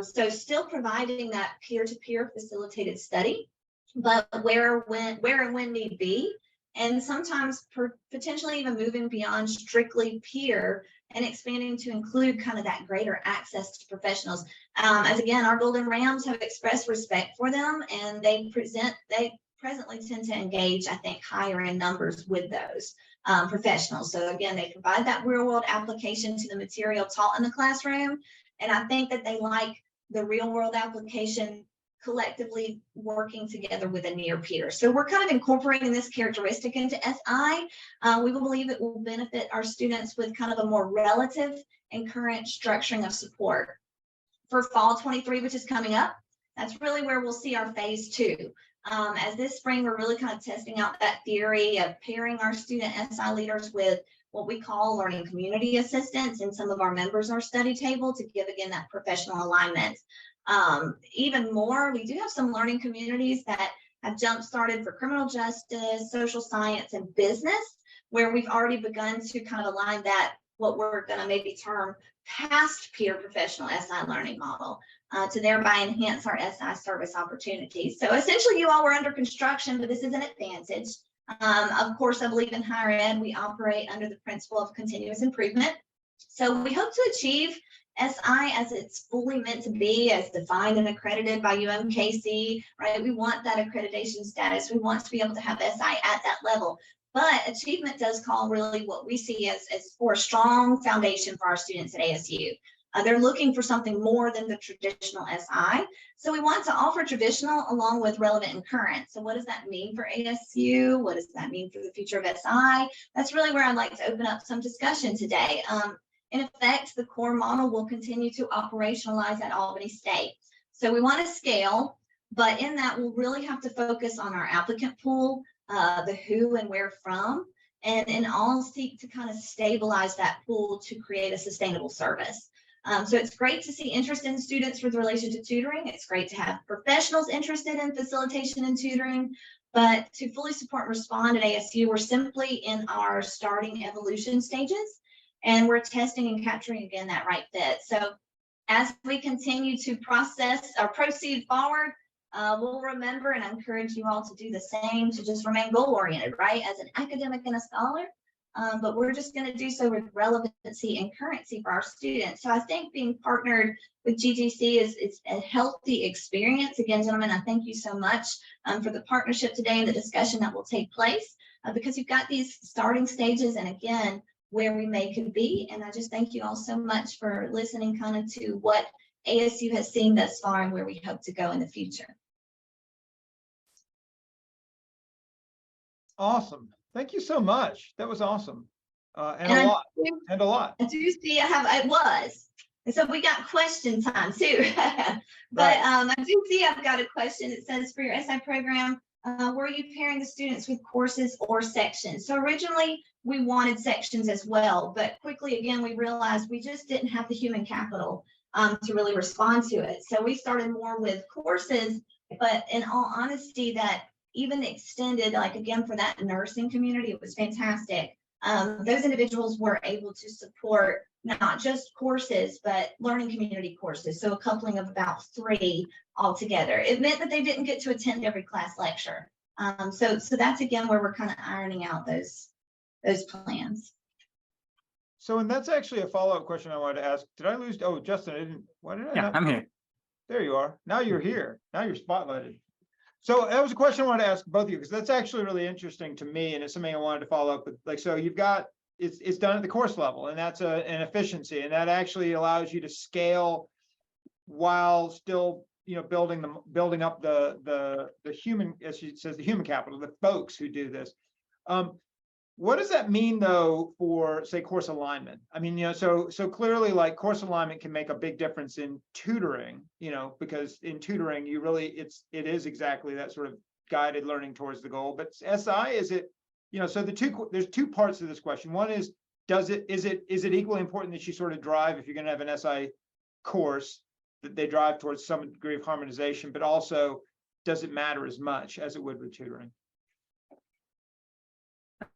So still providing that peer-to-peer facilitated study, but where and when need be, and sometimes potentially even moving beyond strictly peer and expanding to include kind of that greater access to professionals. As again, our Golden Rams have expressed respect for them, and they presently tend to engage, I think, higher in numbers with those professionals. So again, they provide that real world application to the material taught in the classroom. And I think that they like the real world application collectively working together with a near peer. So we're kind of incorporating this characteristic into SI. We believe it will benefit our students with kind of a more relative and current structuring of support. For fall 23, which is coming up, that's really where we'll see our phase 2. As this spring, we're really kind of testing out that theory of pairing our student SI leaders with what we call learning community assistants, and some of our members are study table to give, again, that professional alignment. Even more, we do have some learning communities that have jump started for criminal justice, social science, and business, where we've already begun to kind of align that, what we're going to maybe term past peer professional SI learning model, to thereby enhance our SI service opportunities. So essentially, you all were under construction, but this is an advantage. Of course, I believe in higher ed, we operate under the principle of continuous improvement. So we hope to achieve SI as it's fully meant to be, as defined and accredited by UMKC, right? We want that accreditation status. We want to be able to have SI at that level. But achievement does call really what we see as for a strong foundation for our students at ASU. They're looking for something more than the traditional SI. So we want to offer traditional along with relevant and current. So what does that mean for ASU? What does that mean for the future of SI? That's really where I'd like to open up some discussion today. In effect, the core model will continue to operationalize at Albany State. So we want to scale, but in that we'll really have to focus on our applicant pool, the who and where from, and all seek to kind of stabilize that pool to create a sustainable service. So it's great to see interest in students with relation to tutoring. It's great to have professionals interested in facilitation and tutoring, but to fully support and respond at ASU, we're simply in our starting evolution stages, and we're testing and capturing, again, that right fit. So as we continue to process or proceed forward, we'll remember, and I encourage you all to do the same, to just remain goal-oriented, right, as an academic and a scholar. But we're just going to do so with relevancy and currency for our students. So I think being partnered with GGC is a healthy experience. Again, gentlemen, I thank you so much for the partnership today and the discussion that will take place, because you've got these starting stages and, again, where we could be. And I just thank you all so much for listening kind of to what ASU has seen thus far and where we hope to go in the future. Awesome. Thank you so much. That was awesome. And a lot. I do see it was. And so we got question time too. But I do see I've got a question. It says, for your SI program, were you pairing the students with courses or sections? So originally we wanted sections as well, but quickly, again, we realized we just didn't have the human capital to really respond to it. So we started more with courses, but in all honesty, that even extended, like, again, for that nursing community, it was fantastic. Those individuals were able to support not just courses, but learning community courses. So a coupling of about 3 altogether. It meant that they didn't get to attend every class lecture. So that's, again, where we're kind of ironing out those plans. So, and that's actually a follow-up question I wanted to ask. Did I lose? Oh, Justin, why did I not? I'm here. There you are. Now you're here. Now you're spotlighted. So that was a question I wanted to ask both of you, because that's actually really interesting to me, and it's something I wanted to follow up with. Like, so you've got, it's done at the course level, and that's an efficiency, and that actually allows you to scale while still, building up the human, as she says, the human capital, the folks who do this. What does that mean, though, for, say, course alignment? I mean, so clearly, like, course alignment can make a big difference in tutoring, because in tutoring, it is exactly that sort of guided learning towards the goal. But SI, is it, so there's 2 parts to this question. One is, is it equally important that you sort of drive, if you're going to have an SI course, that they drive towards some degree of harmonization, but also doesn't matter as much as it would with tutoring.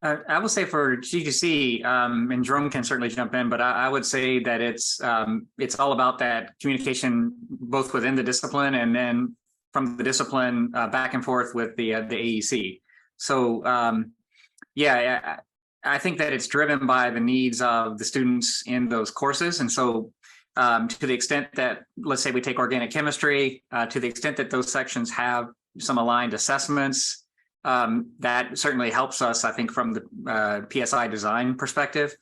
I will say for GGC, and Jerome can certainly jump in, but I would say that it's all about that communication both within the discipline and then from the discipline back and forth with the AEC. So yeah, I think that it's driven by the needs of the students in those courses, and so to the extent that, let's say we take organic chemistry, to the extent that those sections have some aligned assessments. That certainly helps us, I think, from the PSI design perspective.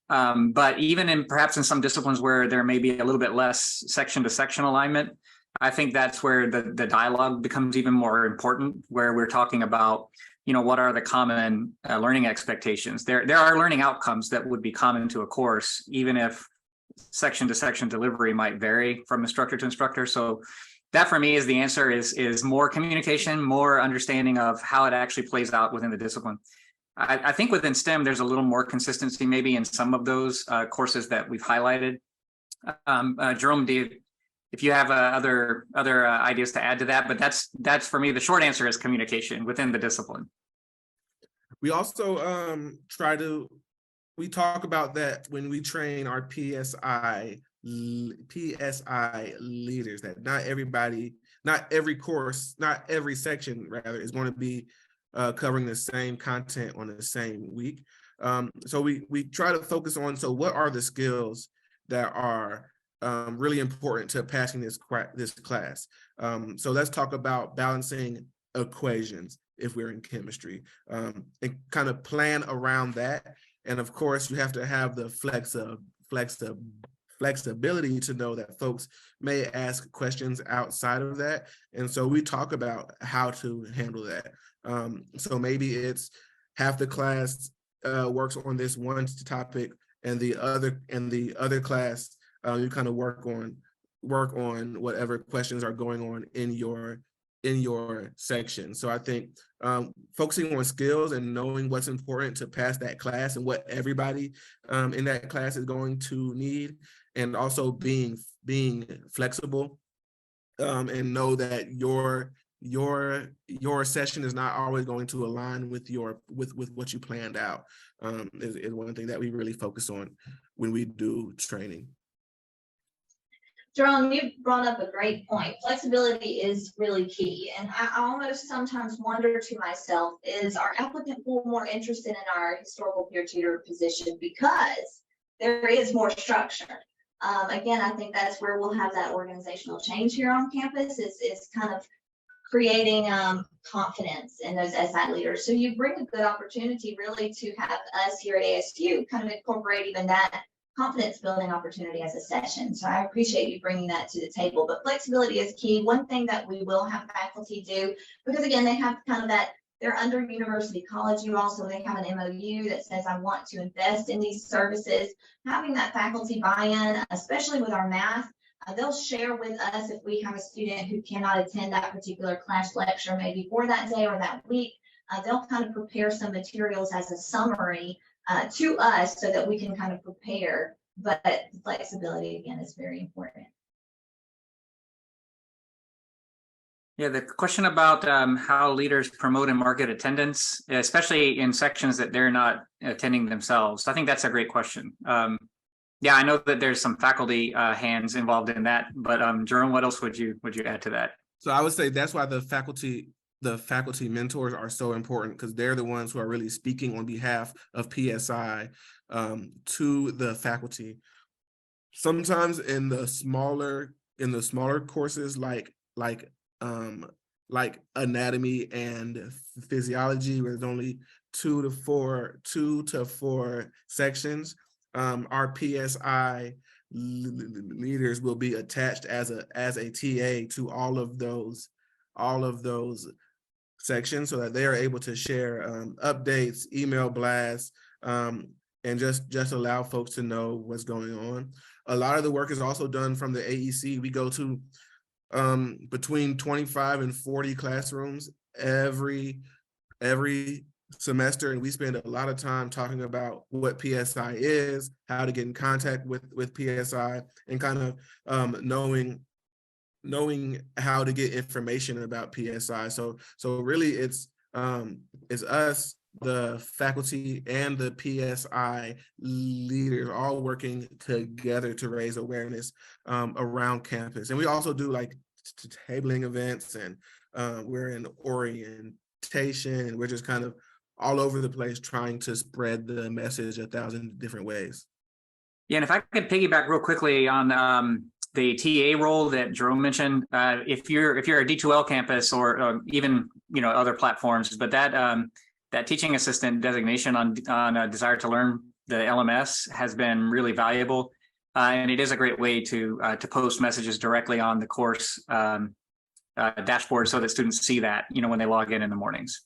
But even in perhaps in some disciplines where there may be a little bit less section to section alignment, I think that's where the dialogue becomes even more important, where we're talking about, what are the common learning expectations. There are learning outcomes that would be common to a course, even if section to section delivery might vary from instructor to instructor. So that for me is the answer, is more communication, more understanding of how it actually plays out within the discipline. I think within STEM, there's a little more consistency maybe in some of those courses that we've highlighted. Jerome, if you have other ideas to add to that, but that's for me, the short answer is communication within the discipline. We also we talk about that when we train our PSI leaders, that not every course, not every section rather is going to be covering the same content on the same week. So we try to focus on, so what are the skills that are really important to passing this class? So let's talk about balancing equations if we're in chemistry, and kind of plan around that. And of course, you have to have the flexibility to know that folks may ask questions outside of that. And so we talk about how to handle that. So maybe it's half the class works on this one topic, and the other class you kind of work on whatever questions are going on in your section. So I think focusing on skills and knowing what's important to pass that class and what everybody in that class is going to need, and also being flexible, and know that your session is not always going to align with what you planned out, is one thing that we really focus on when we do training. Jerome, you brought up a great point. Flexibility is really key. And I almost sometimes wonder to myself, is our applicant pool more interested in our historical peer tutor position because there is more structure? Again, I think that's where we'll have that organizational change here on campus, is kind of creating confidence in those SI leaders. So you bring a good opportunity really to have us here at ASU kind of incorporate even that confidence building opportunity as a session. So I appreciate you bringing that to the table, but flexibility is key. One thing that we will have faculty do, because again, they have kind of that, they're under University College U also, they have an MOU that says, I want to invest in these services. Having that faculty buy-in, especially with our math, they'll share with us if we have a student who cannot attend that particular class lecture, maybe for that day or that week, they'll kind of prepare some materials as a summary to us so that we can kind of prepare, but flexibility again is very important. Yeah, the question about how leaders promote and market attendance, especially in sections that they're not attending themselves, I think that's a great question. Yeah, I know that there's some faculty hands involved in that, but Jerome, what else would you add to that? So I would say that's why the faculty mentors are so important, because they're the ones who are really speaking on behalf of PSI to the faculty. Sometimes in the smaller courses like anatomy and physiology, where there's only two to four sections, our PSI leaders will be attached as a TA to all of those sections, so that they are able to share updates, email blasts, and just allow folks to know what's going on. A lot of the work is also done from the AEC. We go to between 25 and 40 classrooms every semester, and we spend a lot of time talking about what PSI is, how to get in contact with PSI, and kind of knowing knowing how to get information about PSI. So really it's us, the faculty and the PSI leaders all working together to raise awareness around campus. And we also do like tabling events, and we're in orientation, and we're just kind of all over the place trying to spread the message 1,000 different ways. Yeah, and if I could piggyback real quickly on the TA role that Jerome mentioned, if you're a D2L campus or even other platforms, but that teaching assistant designation on a desire to learn, the LMS, has been really valuable, and it is a great way to post messages directly on the course dashboard so that students see that when they log in the mornings.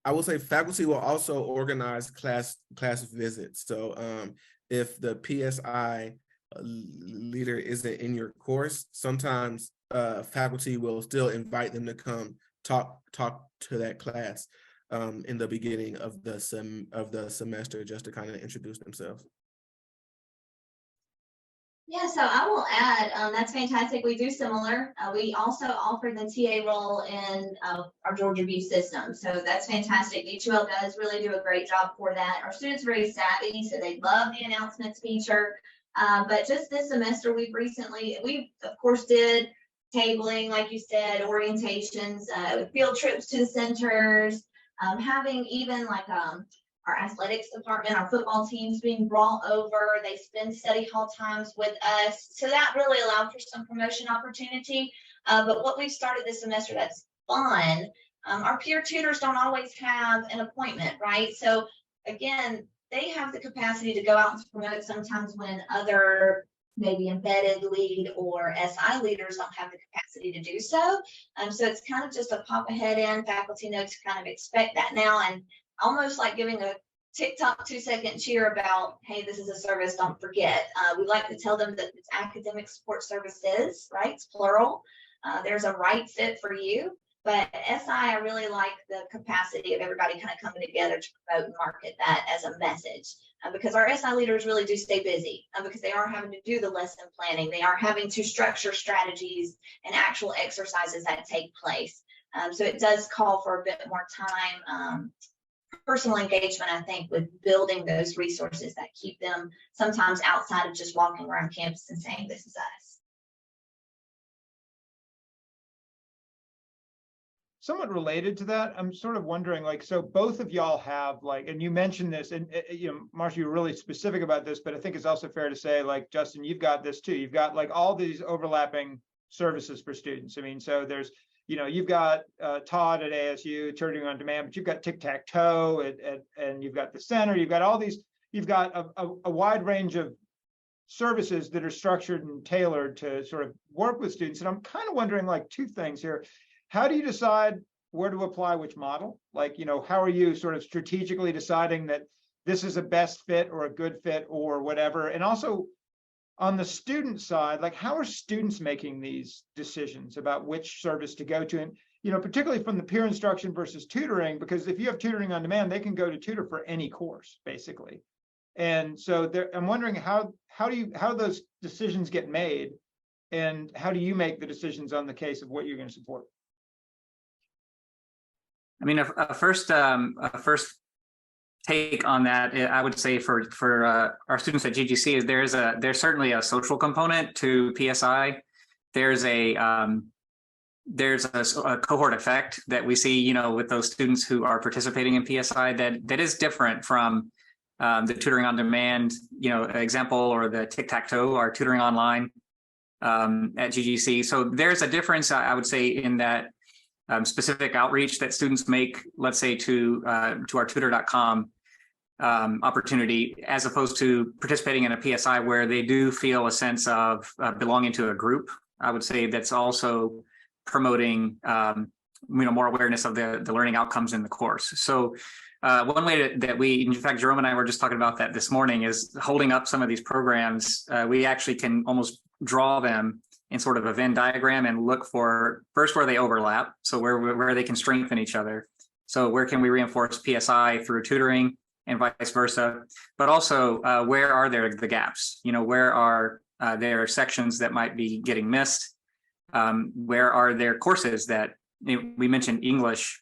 I will say faculty will also organize class visits. So if the PSI leader isn't in your course, sometimes faculty will still invite them to come talk to that class in the beginning of the semester, just to kind of introduce themselves. Yeah, so I will add, that's fantastic. We do similar. We also offer the TA role in our Georgia View system. So that's fantastic. D2L does really do a great job for that. Our students are very savvy, so they love the announcements feature. But just this semester, we of course did tabling, like you said, orientations, field trips to the centers, having even like our athletics department, our football teams being brought over. They spend study hall times with us. So that really allowed for some promotion opportunity. But what we've started this semester that's fun, our peer tutors don't always have an appointment, right? So again, they have the capacity to go out and promote sometimes when other maybe embedded lead or SI leaders don't have the capacity to do so. So it's kind of just a pop ahead in. Faculty know to kind of expect that now, and almost like giving a TikTok 2-second cheer about, hey, this is a service, don't forget. We like to tell them that it's academic support services, right? It's plural. There's a right fit for you. But SI, I really like the capacity of everybody kind of coming together to promote and market that as a message. Because our SI leaders really do stay busy because they are having to do the lesson planning. They are having to structure strategies and actual exercises that take place. So it does call for a bit more time, personal engagement, I think, with building those resources that keep them sometimes outside of just walking around campus and saying, this is us. Somewhat related to that, I'm sort of wondering, like, so both of y'all have like, and you mentioned this, and Marsha, you were really specific about this, but I think it's also fair to say, like, Justin, you've got this too. You've got like all these overlapping services for students. I mean, so there's, you've got Todd at ASU, tutoring on demand, but you've got tic-tac-toe and you've got the center. You've got all these. You've got a wide range of services that are structured and tailored to sort of work with students. And I'm kind of wondering, like, two things here. How do you decide where to apply which model? Like, how are you sort of strategically deciding that this is a best fit or a good fit or whatever? And also on the student side, like, how are students making these decisions about which service to go to? And, particularly from the peer instruction versus tutoring, because if you have tutoring on demand, they can go to tutor for any course, basically. And so I'm wondering how those decisions get made, and how do you make the decisions on the case of what you're going to support? I mean, a first take on that, I would say for our students at GGC is there's certainly a social component to PSI. There's a cohort effect that we see, with those students who are participating in PSI that is different from the tutoring on demand, example, or the tic-tac-toe, our tutoring online at GGC. So there's a difference, I would say, in that specific outreach that students make, let's say, to our tutor.com opportunity, as opposed to participating in a PSI where they do feel a sense of belonging to a group. I would say that's also promoting more awareness of the learning outcomes in the course. So one way that we, in fact, Jerome and I were just talking about that this morning, is holding up some of these programs. We actually can almost draw them in sort of a Venn diagram and look for first where they overlap, so where they can strengthen each other. So where can we reinforce PSI through tutoring and vice versa, but also where are there the gaps? Where are there are sections that might be getting missed. Where are there courses that we mentioned English,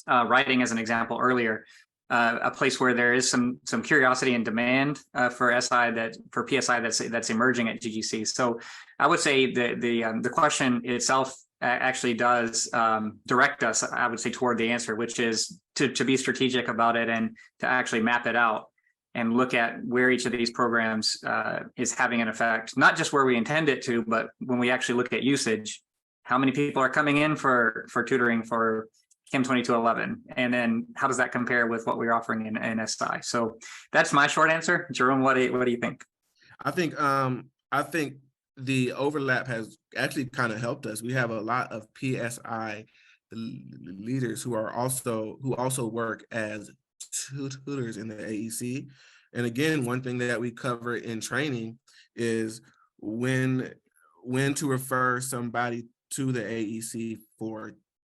writing as an example earlier, a place where there is some curiosity and demand for PSI that's emerging at GGC. So I would say the question itself actually does direct us, I would say, toward the answer, which is to be strategic about it and to actually map it out and look at where each of these programs is having an effect, not just where we intend it to, but when we actually look at usage, how many people are coming in for tutoring for Chem 2211, and then how does that compare with what we're offering in SI? So that's my short answer. Jerome, what do you think? I think the overlap has actually kind of helped us. We have a lot of PSI leaders who also work as tutors in the AEC. And again, one thing that we cover in training is when to refer somebody to the AEC for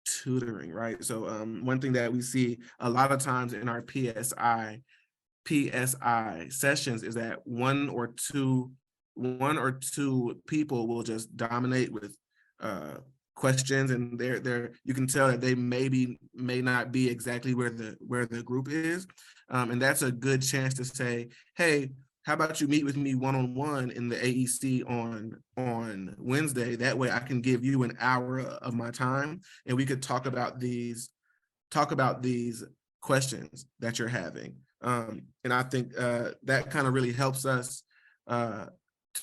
tutoring, right? So one thing that we see a lot of times in our PSI sessions is that one or two people will just dominate with questions, and you can tell that they may not be exactly where the group is, and that's a good chance to say, hey, how about you meet with me one-on-one in the AEC on Wednesday? That way I can give you an hour of my time and we could talk about these questions that you're having. And I think that kind of really helps us to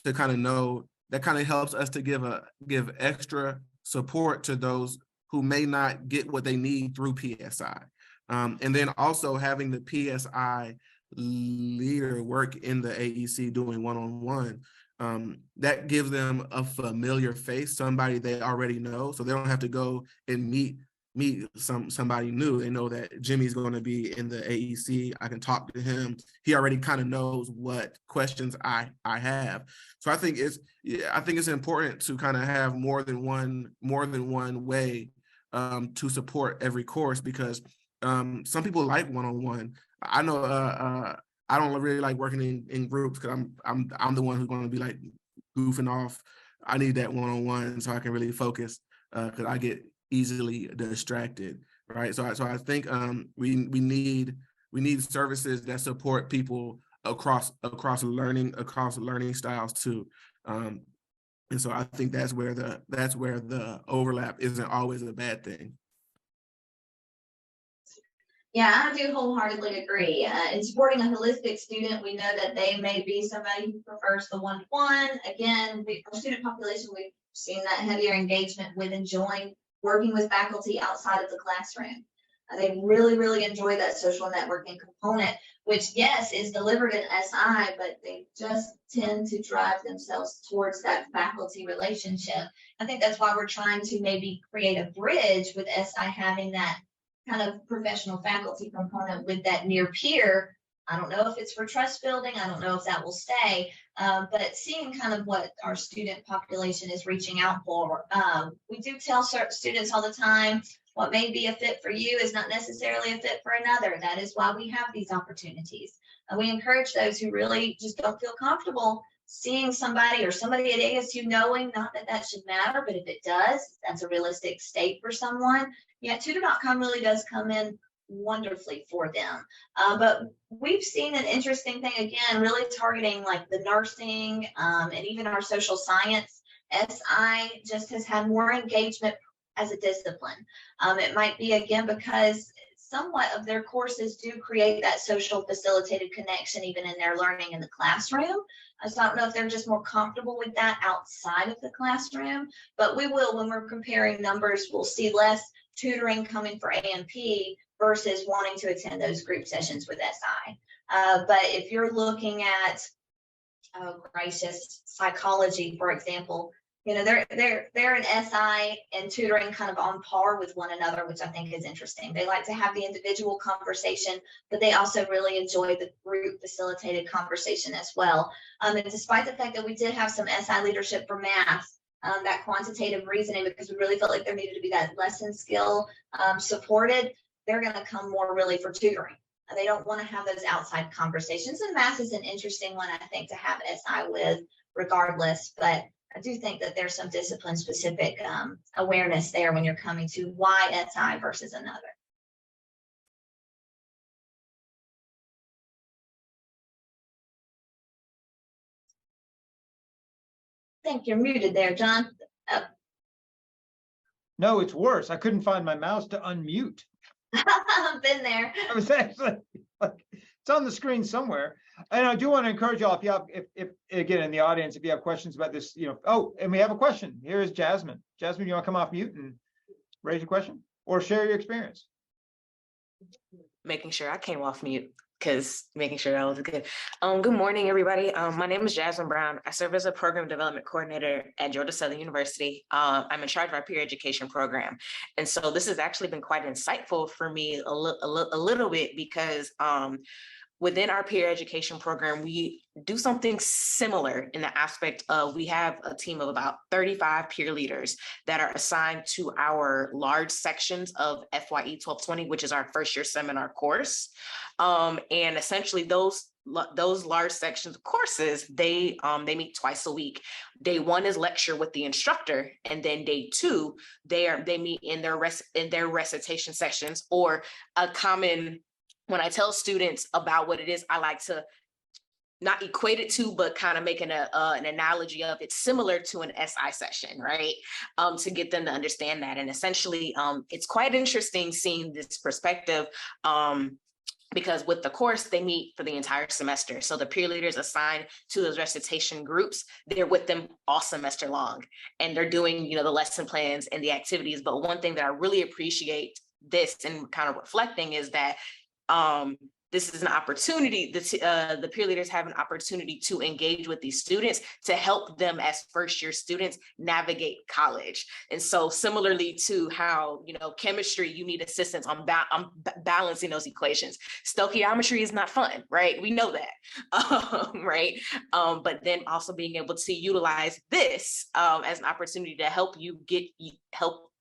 kind of know, that kind of helps us to give extra support to those who may not get what they need through PSI. And then also having the PSI leader work in the AEC doing one-on-one, that gives them a familiar face, somebody they already know, so they don't have to go and meet somebody new. They know that Jimmy's going to be in the AEC. I can talk to him. He already kind of knows what questions I have. So I think it's important to kind of have more than one way to support every course, because some people like one-on-one. I know I don't really like working in groups because I'm the one who's going to be like goofing off. I need that one-on-one so I can really focus, because I get easily distracted, right? So I think we need services that support people across learning styles too. And so I think that's where the overlap isn't always a bad thing. Yeah, I do wholeheartedly agree. In supporting a holistic student, we know that they may be somebody who prefers the one-to-one. Again, our student population, we've seen that heavier engagement with enjoying working with faculty outside of the classroom. They really, really enjoy that social networking component, which, yes, is delivered in SI, but they just tend to drive themselves towards that faculty relationship. I think that's why we're trying to maybe create a bridge with SI having that kind of professional faculty component with that near peer. I don't know if it's for trust building. I don't know if that will stay, but seeing kind of what our student population is reaching out for. We do tell students all the time, what may be a fit for you is not necessarily a fit for another. That is why we have these opportunities. We encourage those who really just don't feel comfortable seeing somebody or somebody at ASU, knowing not that that should matter, but if it does, that's a realistic state for someone. Yeah, tutor.com really does come in wonderfully for them. But we've seen an interesting thing, again, really targeting like the nursing and even our social science. SI just has had more engagement as a discipline. It might be, again, because somewhat of their courses do create that social facilitated connection even in their learning in the classroom. So I don't know if they're just more comfortable with that outside of the classroom, but we will, when we're comparing numbers, we'll see less tutoring coming for A&P versus wanting to attend those group sessions with SI. But if you're looking at, oh gracious, psychology, for example, you know, they're an SI and tutoring kind of on par with one another, which I think is interesting. They like to have the individual conversation, but they also really enjoy the group facilitated conversation as well. And despite the fact that we did have some SI leadership for math, that quantitative reasoning, because we really felt like there needed to be that lesson skill supported, they're going to come more really for tutoring. They don't want to have those outside conversations. And math is an interesting one, I think, to have SI with. regardless, but I do think that there's some discipline specific awareness there when you're coming to why SI versus another. I think you're muted there, John. No, it's worse. I couldn't find my mouse to unmute. I've been there. I was actually like, it's on the screen somewhere. And I do want to encourage y'all, if you have, if again, in the audience, if you have questions about this, oh, and we have a question. Here is Jasmine. Jasmine, you want to come off mute and raise a question or share your experience? Making sure I came off mute, because making sure that was good. Good morning, everybody. My name is Jasmine Brown. I serve as a program development coordinator at Georgia Southern University. I'm in charge of our peer education program. And so this has actually been quite insightful for me a little bit, because within our peer education program, we do something similar in the aspect of we have a team of about 35 peer leaders that are assigned to our large sections of FYE 1220, which is our first year seminar course. And essentially those large sections of courses, they meet twice a week. Day one is lecture with the instructor, and then day two, they meet in their recitation sessions, or a common. When I tell students about what it is, I like to not equate it to, but kind of make an analogy of it's similar to an SI session, right? To get them to understand that. And essentially, it's quite interesting seeing this perspective, because with the course, they meet for the entire semester. So the peer leaders assigned to those recitation groups, they're with them all semester long, and they're doing, the lesson plans and the activities. But one thing that I really appreciate this and kind of reflecting is that this is an opportunity, the peer leaders have an opportunity to engage with these students to help them as first year students navigate college. And so similarly to how, chemistry, you need assistance on balancing those equations. Stoichiometry is not fun, right? We know that, right? But then also being able to utilize this as an opportunity to help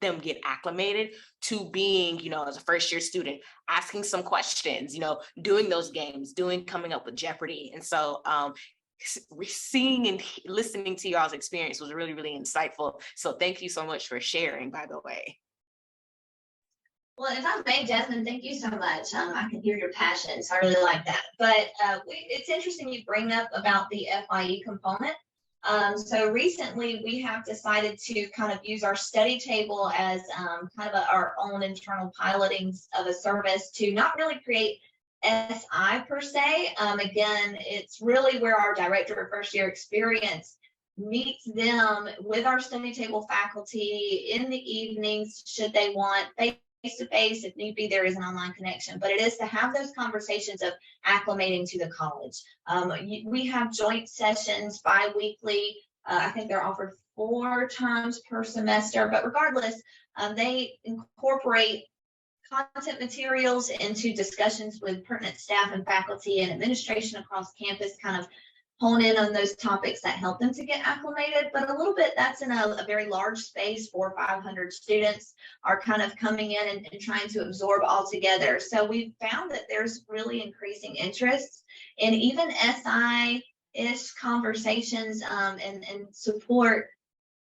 them get acclimated to being, as a first year student, asking some questions, doing those games, coming up with Jeopardy. And so seeing and listening to y'all's experience was really, really insightful. So thank you so much for sharing, by the way. Well, if I may, Jasmine, thank you so much. I can hear your passion, so I really like that. But it's interesting you bring up about the FYE component. So recently we have decided to kind of use our study table as kind of our own internal piloting of a service to not really create SI per se. Again, it's really where our director of first year experience meets them with our study table faculty in the evenings, should they want face-to-face. If need be, there is an online connection, but it is to have those conversations of acclimating to the college. We have joint sessions bi-weekly. I think they're offered 4 times per semester, but regardless, they incorporate content materials into discussions with pertinent staff and faculty and administration across campus, kind of hone in on those topics that help them to get acclimated. But a little bit, that's in a very large space. 400 or 500 students are kind of coming in and trying to absorb all together. So we've found that there's really increasing interest in even SI-ish conversations and support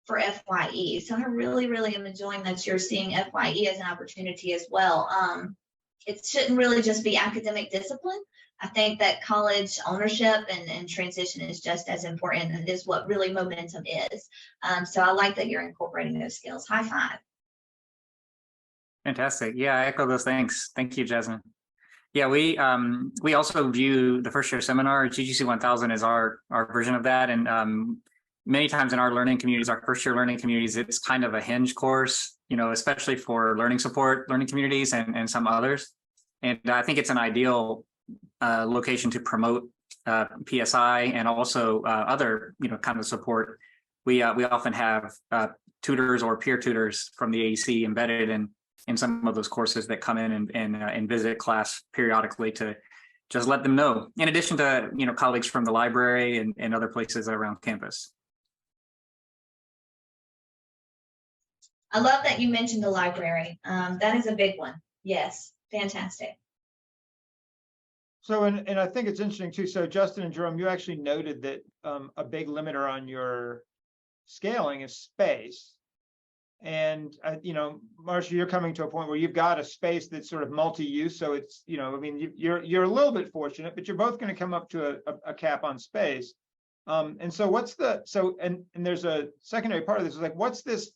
for FYE. So I really, really am enjoying that you're seeing FYE as an opportunity as well. It shouldn't really just be academic discipline. I think that college ownership and transition is just as important, and is what really momentum is. So I like that you're incorporating those skills. High five. Fantastic. Yeah, I echo those thanks. Thank you, Jasmine. Yeah, we also view the first year seminar, GGC 1000 is our version of that. And many times in our learning communities, our first year learning communities, it's kind of a hinge course, especially for learning support, learning communities and some others. And I think it's an ideal location to promote PSI and also other, kind of support. We often have tutors or peer tutors from the AEC embedded in some of those courses that come in and visit class periodically to just let them know, in addition to, colleagues from the library and other places around campus. I love that you mentioned the library. That is a big one. Yes, fantastic. So, and I think it's interesting too. So Justin and Jerome, you actually noted that a big limiter on your scaling is space. And, Marcia, you're coming to a point where you've got a space that's sort of multi-use. So it's, I mean, you're a little bit fortunate, but you're both going to come up to a cap on space. And so and there's a secondary part of this is like, what's this,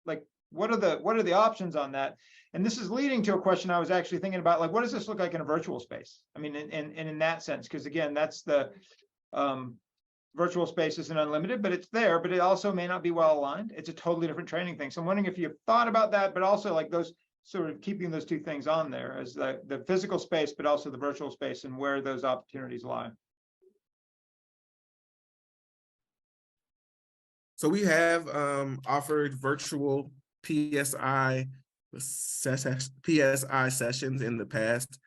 like, what are the options on that? And this is leading to a question I was actually thinking about, like, what does this look like in a virtual space? I mean, and in that sense, because again, that's the virtual space isn't unlimited, but it's there, but it also may not be well aligned. It's a totally different training thing. So I'm wondering if you've thought about that, but also like those sort of keeping those two things on there as the physical space, but also the virtual space and where those opportunities lie. So we have offered virtual PSI sessions in the past.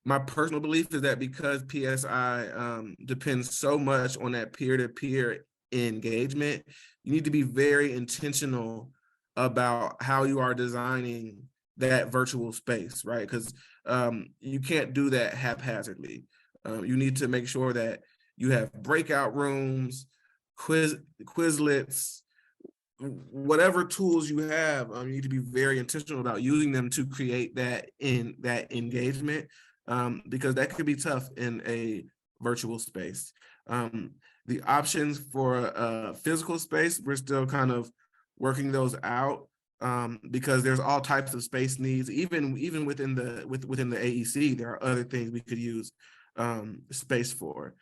My personal belief is that because PSI depends so much on that peer-to-peer engagement, you need to be very intentional about how you are designing that virtual space, right? Because you can't do that haphazardly. You need to make sure that you have breakout rooms, Quizlets, whatever tools you have, you need to be very intentional about using them to create that engagement, because that could be tough in a virtual space. The options for physical space, we're still kind of working those out, because there's all types of space needs. Even within the AEC, there are other things we could use space for.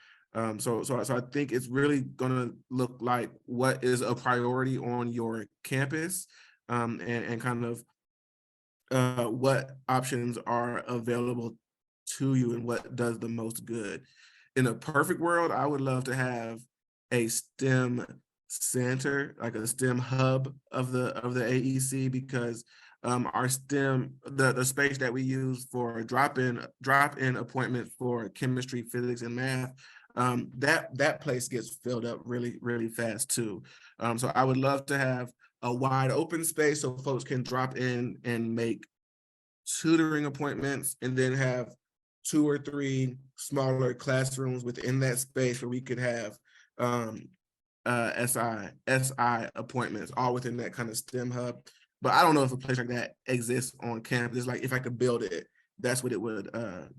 So I think it's really going to look like what is a priority on your campus, and kind of what options are available to you and what does the most good. In a perfect world, I would love to have a STEM center, like a STEM hub of the AEC, because our STEM, the space that we use for drop-in appointments for chemistry, physics, and math, that place gets filled up really fast too. So I would love to have a wide open space so folks can drop in and make tutoring appointments, and then have 2 or 3 smaller classrooms within that space where we could have SI appointments all within that kind of STEM hub. But I don't know if a place like that exists on campus. Like, if I could build it, that's what it would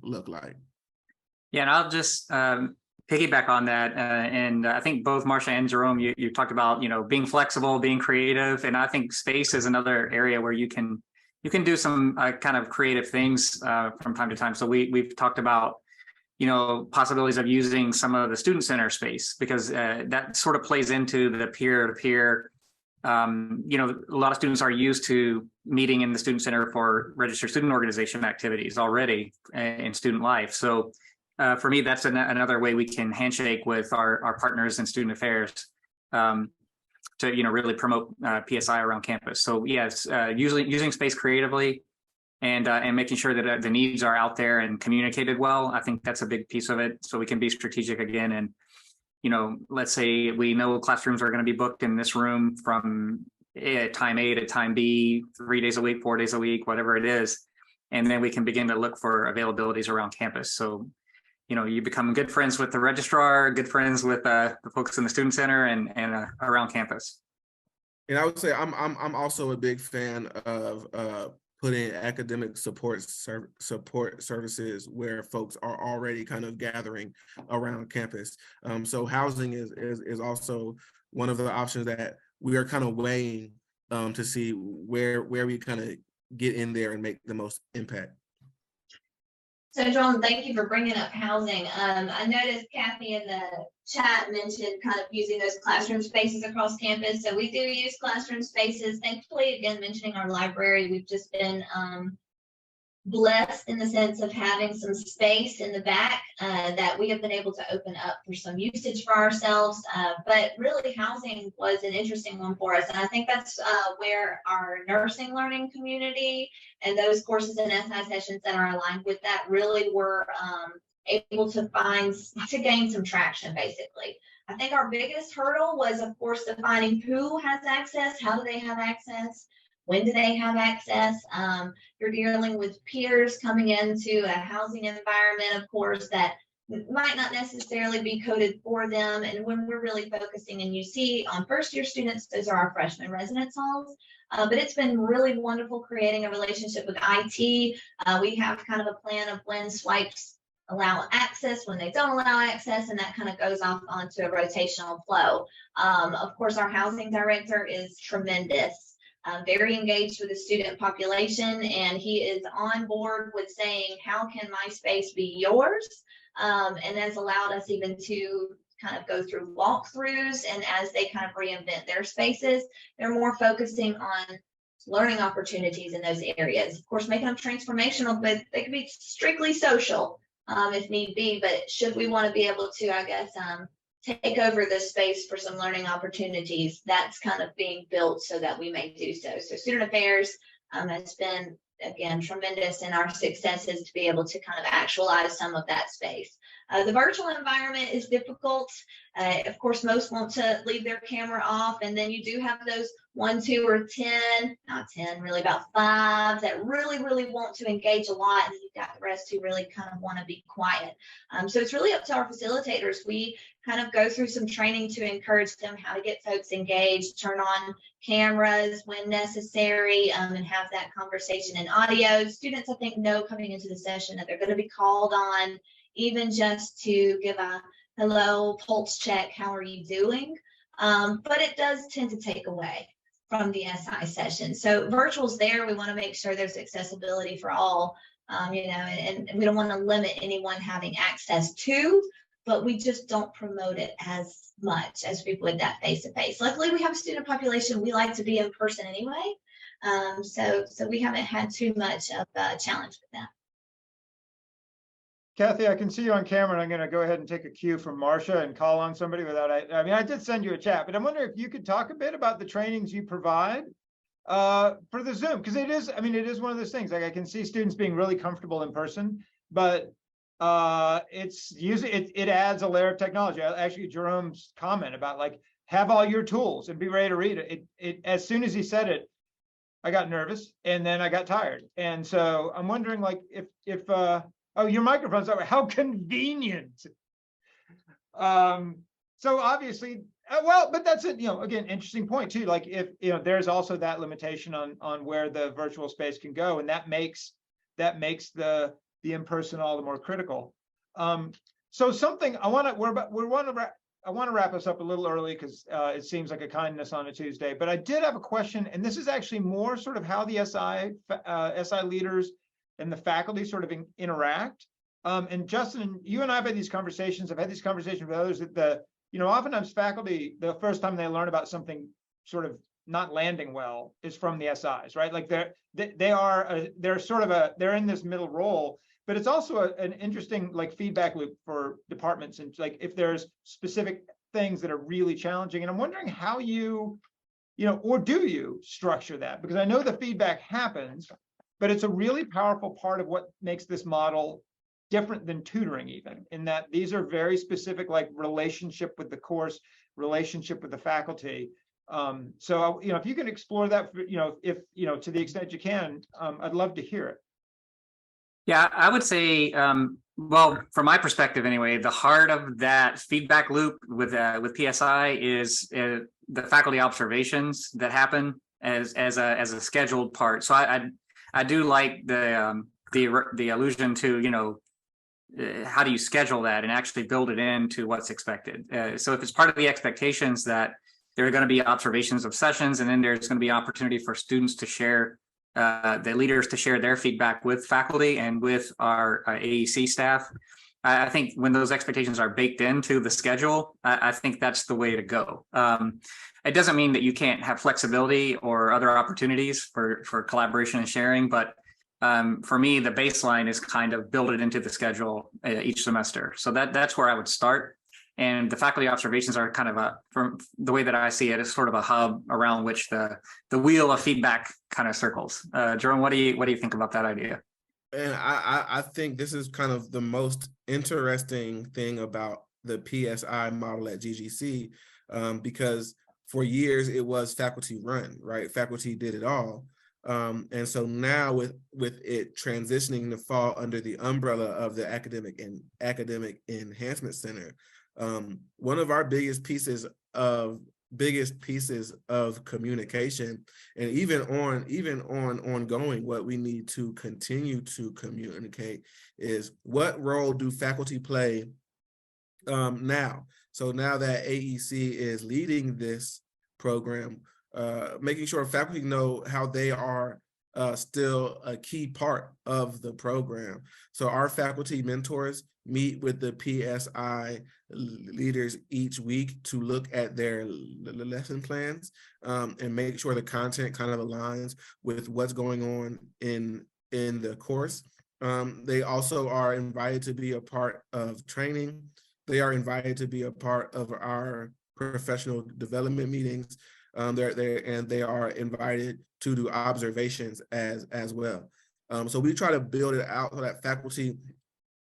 look like. Yeah, and I'll just piggyback on that. And I think both Marcia and Jerome, you talked about, being flexible, being creative. And I think space is another area where you can do some kind of creative things from time to time. So we've talked about, possibilities of using some of the student center space, because that sort of plays into the peer-to-peer. A lot of students are used to meeting in the student center for registered student organization activities already in student life. So for me, that's another way we can handshake with our partners in student affairs to really promote PSI around campus. So yes, using space creatively and making sure that the needs are out there and communicated well. I think that's a big piece of it. So we can be strategic again. And let's say we know classrooms are going to be booked in this room from time A to time B, 3 days a week, 4 days a week, whatever it is, and then we can begin to look for availabilities around campus. So you become good friends with the registrar, good friends with the folks in the student center and around campus. And I would say I'm also a big fan of putting academic support services where folks are already kind of gathering around campus. So housing is also one of the options that we are kind of weighing to see where we kind of get in there and make the most impact. So John, thank you for bringing up housing. I noticed Kathy in the chat mentioned kind of using those classroom spaces across campus. So we do use classroom spaces. Thankfully, again, mentioning our library, we've just been blessed in the sense of having some space in the back that we have been able to open up for some usage for ourselves. But really, housing was an interesting one for us. And I think that's where our nursing learning community and those courses and SI sessions that are aligned with that really were able to gain some traction, basically. I think our biggest hurdle was, of course, defining who has access, how do they have access, when do they have access? You're dealing with peers coming into a housing environment, of course, that might not necessarily be coded for them. And when we're really focusing, and you see on first year students, those are our freshman residence halls. But it's been really wonderful creating a relationship with IT. We have kind of a plan of when swipes allow access, when they don't allow access, and that kind of goes off onto a rotational flow. Of course, our housing director is tremendous. Very engaged with the student population, and he is on board with saying, how can my space be yours? And that's allowed us even to kind of go through walkthroughs, and as they kind of reinvent their spaces, they're more focusing on learning opportunities in those areas. Of course, making them transformational, but they can be strictly social if need be. But should we want to be able to, I guess, take over this space for some learning opportunities, that's kind of being built so that we may do so. So student affairs has been, again, tremendous in our successes to be able to kind of actualize some of that space. The virtual environment is difficult. Of course, most want to leave their camera off, and then you do have those 1, 2, or 10, not 10, really about 5 that really, really want to engage a lot, and then you've got the rest who really kind of want to be quiet. So it's really up to our facilitators. We kind of go through some training to encourage them how to get folks engaged, turn on cameras when necessary, and have that conversation in audio. Students, I think, know coming into the session that they're going to be called on, even just to give a hello, pulse check, how are you doing? But it does tend to take away from the SI session. So virtual's there. We want to make sure there's accessibility for all, and we don't want to limit anyone having access to, but we just don't promote it as much as we would that face-to-face. Luckily, we have a student population. We like to be in person anyway. So we haven't had too much of a challenge with that. Kathy, I can see you on camera, and I'm going to go ahead and take a cue from Marcia and call on somebody without, I mean, I did send you a chat, but I'm wondering if you could talk a bit about the trainings you provide for the Zoom, because it is, I mean, it is one of those things, like I can see students being really comfortable in person, but it's usually, it adds a layer of technology. Actually, Jerome's comment about like, have all your tools and be ready to read it. It as soon as he said it, I got nervous and then I got tired. And so I'm wondering like if oh, your microphone's over. How convenient. So obviously, well, but that's it. Again, interesting point too. Like if there's also that limitation on where the virtual space can go, and that makes the in-person all the more critical. So something I want to wrap us up a little early because it seems like a kindness on a Tuesday. But I did have a question, and this is actually more sort of how the SI leaders and the faculty sort of interact. And Justin, you and I have had these conversations. I've had these conversations with others that oftentimes faculty, the first time they learn about something sort of not landing well is from the SIs, right? Like they're in this middle role, but it's also an interesting like feedback loop for departments. And like if there's specific things that are really challenging, and I'm wondering how or do you structure that? Because I know the feedback happens, but it's a really powerful part of what makes this model different than tutoring, even in that these are very specific, like relationship with the course, relationship with the faculty. So, if you can explore that, if, to the extent you can, I'd love to hear it. Yeah, I would say, well, from my perspective anyway, the heart of that feedback loop with PSI is the faculty observations that happen as a scheduled part. So I do like the allusion to, how do you schedule that and actually build it into what's expected? So if it's part of the expectations that there are going to be observations of sessions, and then there's going to be opportunity for students to share, the leaders to share their feedback with faculty and with our AEC staff. I think when those expectations are baked into the schedule, I think that's the way to go. It doesn't mean that you can't have flexibility or other opportunities for collaboration and sharing, but for me, the baseline is kind of build it into the schedule each semester. So that's where I would start. And the faculty observations are kind of from the way that I see it, is sort of a hub around which the wheel of feedback kind of circles. Jerome, what do you think about that idea? And I think this is kind of the most interesting thing about the PSI model at GGC, because for years it was faculty run, right? Faculty did it all. And so now with it transitioning to fall under the umbrella of the Academic Enhancement Center, one of our biggest pieces of communication, and even on ongoing, what we need to continue to communicate is what role do faculty play now. So now that AEC is leading this program, making sure faculty know how they are still a key part of the program. So our faculty mentors meet with the PSI leaders each week to look at their lesson plans and make sure the content kind of aligns with what's going on in the course. They also are invited to be a part of training. They are invited to be a part of our professional development meetings. They are invited to do observations as well. So we try to build it out so that faculty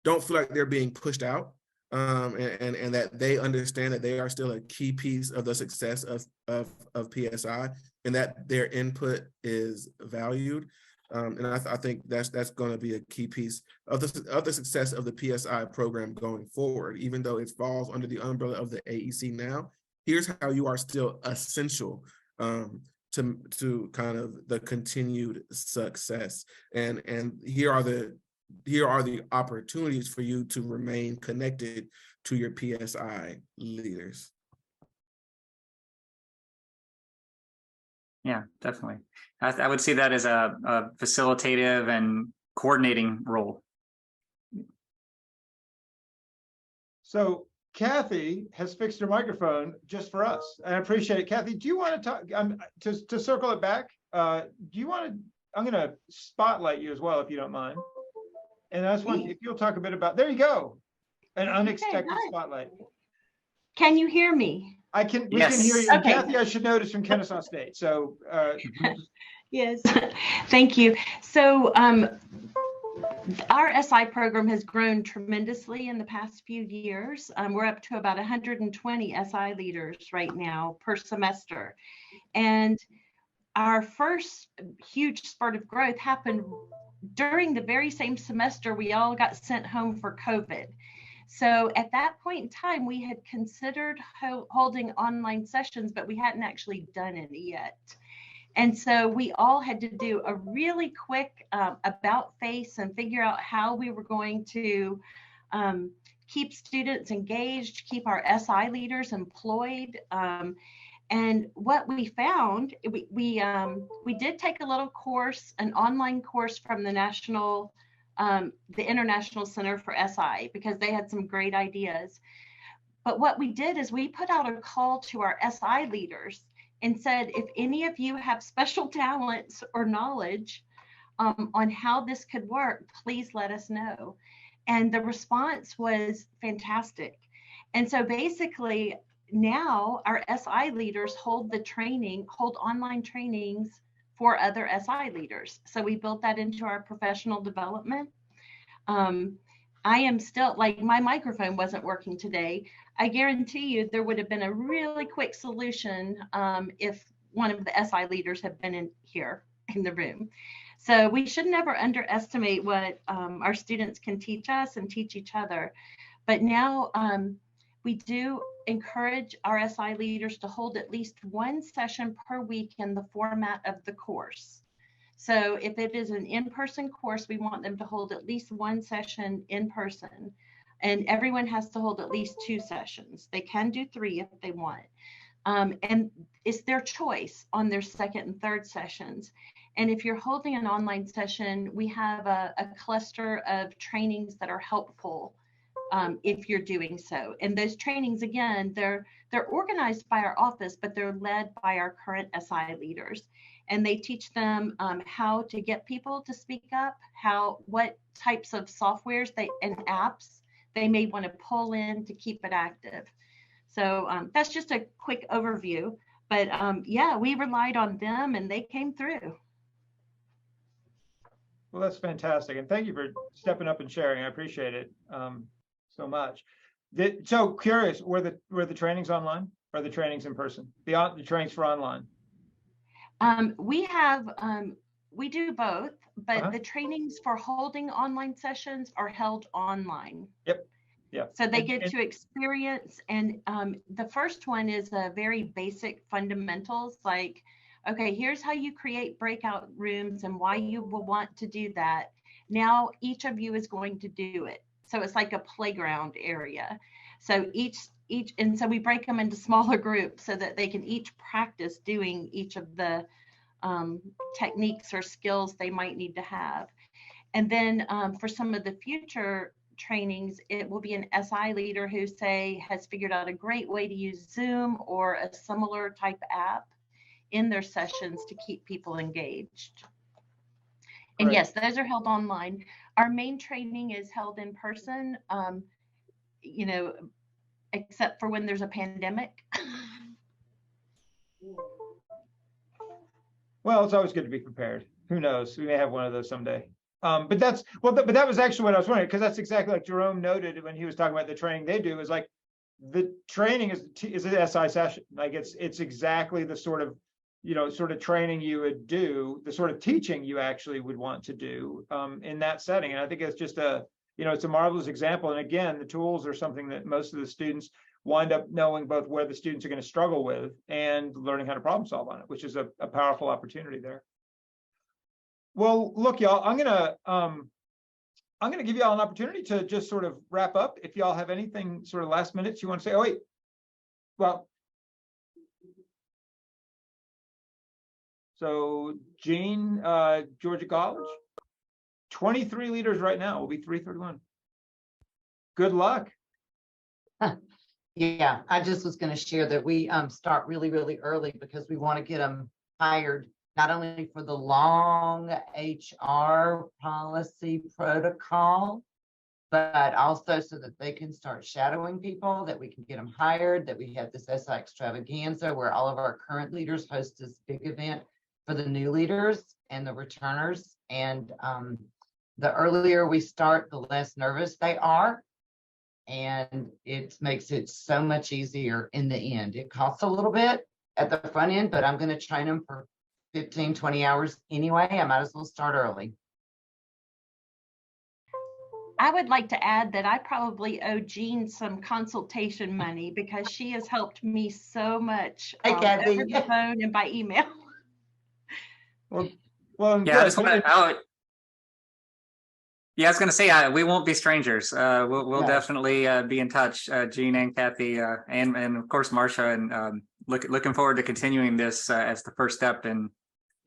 don't feel like they're being pushed out, and that they understand that they are still a key piece of the success of PSI, and that their input is valued. And I think that's going to be a key piece of the success of the PSI program going forward. Even though it falls under the umbrella of the AEC now, here's how you are still essential to kind of the continued success. And here are the opportunities for you to remain connected to your PSI leaders. Yeah, definitely. I would see that as a facilitative and coordinating role. So Kathy has fixed her microphone just for us. I appreciate it. Kathy, do you want to talk, to circle it back? Do you want to, I'm going to spotlight you as well, if you don't mind. And I just want, if you'll talk a bit about, there you go. An unexpected spotlight. Can you hear me? We can hear you. Okay. Kathy, I should notice, from Kennesaw State. So Yes, thank you. So our SI program has grown tremendously in the past few years. We're up to about 120 SI leaders right now per semester. And our first huge spurt of growth happened during the very same semester we all got sent home for COVID. So at that point in time, we had considered holding online sessions, but we hadn't actually done any yet. And so we all had to do a really quick about face and figure out how we were going to keep students engaged, keep our SI leaders employed. And what we found, we did take a little course, an online course from the International Center for SI, because they had some great ideas. But what we did is we put out a call to our SI leaders and said, if any of you have special talents or knowledge on how this could work, please let us know. And the response was fantastic. And so basically now our SI leaders hold online trainings for other SI leaders. So we built that into our professional development. I am still, like, my microphone wasn't working today. I guarantee you there would have been a really quick solution if one of the SI leaders had been in here in the room. So we should never underestimate what our students can teach us and teach each other. But now we do encourage our SI leaders to hold at least one session per week in the format of the course. So if it is an in-person course, we want them to hold at least one session in person, and everyone has to hold at least 2 sessions. They can do 3 if they want. And it's their choice on their second and third sessions. And if you're holding an online session, we have a cluster of trainings that are helpful if you're doing so. And those trainings, again, they're organized by our office, but they're led by our current SI leaders. And they teach them how to get people to speak up, what types of softwares and apps they may want to pull in to keep it active. So that's just a quick overview. But yeah, we relied on them and they came through. well, that's fantastic. And thank you for stepping up and sharing. I appreciate it so much. So curious, were the trainings online or the trainings in person? The trainings for online? We have We do both, but Uh-huh. the trainings for holding online sessions are held online. Yep. Yeah. So they And- get and- to experience, and the first one is a very basic fundamentals, like, okay, here's how you create breakout rooms and why you will want to do that. Now each of you is going to do it. So it's like a playground area. So and so we break them into smaller groups so that they can each practice doing each of the techniques or skills they might need to have. And then for some of the future trainings, it will be an SI leader who has figured out a great way to use Zoom or a similar type app in their sessions to keep people engaged. And Right. yes, those are held online. Our main training is held in person, except for when there's a pandemic. Well, it's always good to be prepared. Who knows? We may have one of those someday. But that was actually what I was wondering, because that's exactly like Jerome noted when he was talking about the training they do, is like the training is an SI session. Like it's exactly the sort of training you would do, the sort of teaching you actually would want to do in that setting. And I think it's just it's a marvelous example. And again, the tools are something that most of the students wind up knowing both where the students are going to struggle with and learning how to problem solve on it, which is a powerful opportunity there. Well, look, y'all, I'm gonna give y'all an opportunity to just sort of wrap up. If y'all have anything sort of last minutes you want to say. Oh, wait. Well, so Jean, Georgia College, 23 leaders right now. Will be 331. Good luck. Yeah, I just was going to share that we start really, really early because we want to get them hired, not only for the long HR policy protocol, but also so that they can start shadowing people, that we can get them hired, that we have this SI extravaganza where all of our current leaders host this big event for the new leaders and the returners. And the earlier we start, the less nervous they are. And it makes it so much easier in the end. It costs a little bit at the front end, but I'm going to train them for 15, 20 hours anyway. I might as well start early. I would like to add that I probably owe Jean some consultation money because she has helped me so much over the phone and by email. Well, yeah, I just want to. Yeah, I was going to say we won't be strangers. We'll definitely be in touch, Jean and Kathy, and of course Marcia, and looking forward to continuing this as the first step in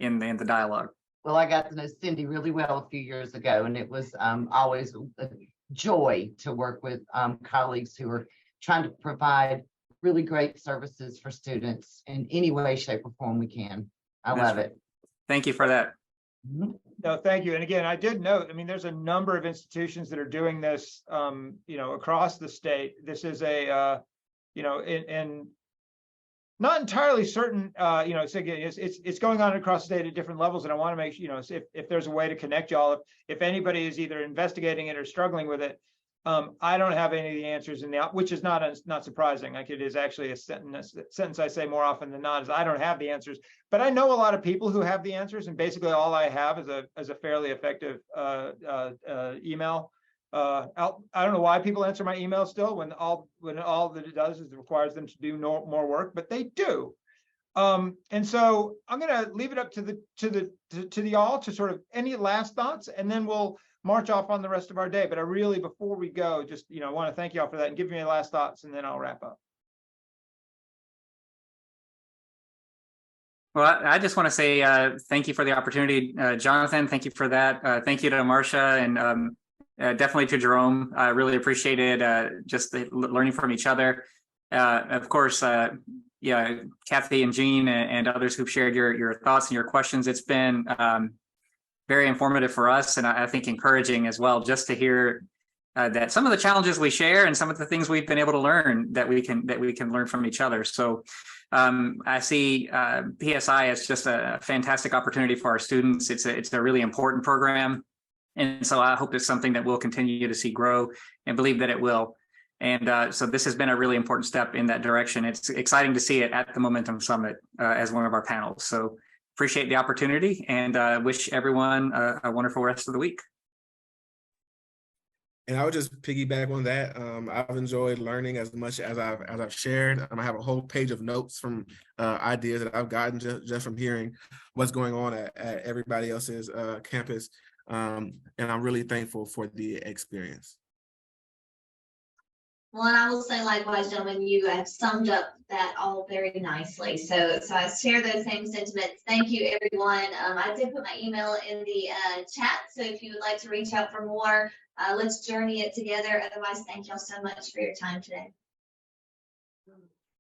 the dialogue. Well, I got to know Cindy really well a few years ago, and it was always a joy to work with colleagues who are trying to provide really great services for students in any way, shape, or form we can. I love it. Thank you for that. Mm-hmm. No, thank you. And again, I did note, I mean, there's a number of institutions that are doing this, across the state. This is and not entirely certain, it's going on across the state at different levels. And I want to make sure, if there's a way to connect y'all, if anybody is either investigating it or struggling with it, I don't have any of the answers which is not surprising. Like it is actually a sentence I say more often than not is I don't have the answers, but I know a lot of people who have the answers, and basically all I have is a fairly effective email. I don't know why people answer my email still when all that it does is it requires them to do more work, but they do. And so I'm going to leave it up to the all to sort of any last thoughts, and then we'll march off on the rest of our day. But I really, before we go, just I want to thank you all for that and give me your last thoughts, and then I'll wrap up. Well, I just want to say thank you for the opportunity, Jonathan. Thank you for that. Thank you to Marcia, and definitely to Jerome. I really appreciated just learning from each other. Of course, Kathy and Jean and others who've shared your thoughts and your questions. It's been very informative for us, and I think encouraging as well, just to hear that some of the challenges we share and some of the things we've been able to learn that we can learn from each other. So I see PSI as just a fantastic opportunity for our students. It's a really important program, and so I hope it's something that we'll continue to see grow, and believe that it will. And so this has been a really important step in that direction. It's exciting to see it at the Momentum Summit as one of our panels. So appreciate the opportunity and wish everyone a wonderful rest of the week. And I would just piggyback on that. I've enjoyed learning as much as I've shared. I have a whole page of notes from ideas that I've gotten just from hearing what's going on at everybody else's campus. And I'm really thankful for the experience. Well, and I will say likewise, gentlemen, you have summed up that all very nicely. So I share those same sentiments. Thank you, everyone. I did put my email in the chat. So if you would like to reach out for more, let's journey it together. Otherwise, thank y'all so much for your time today.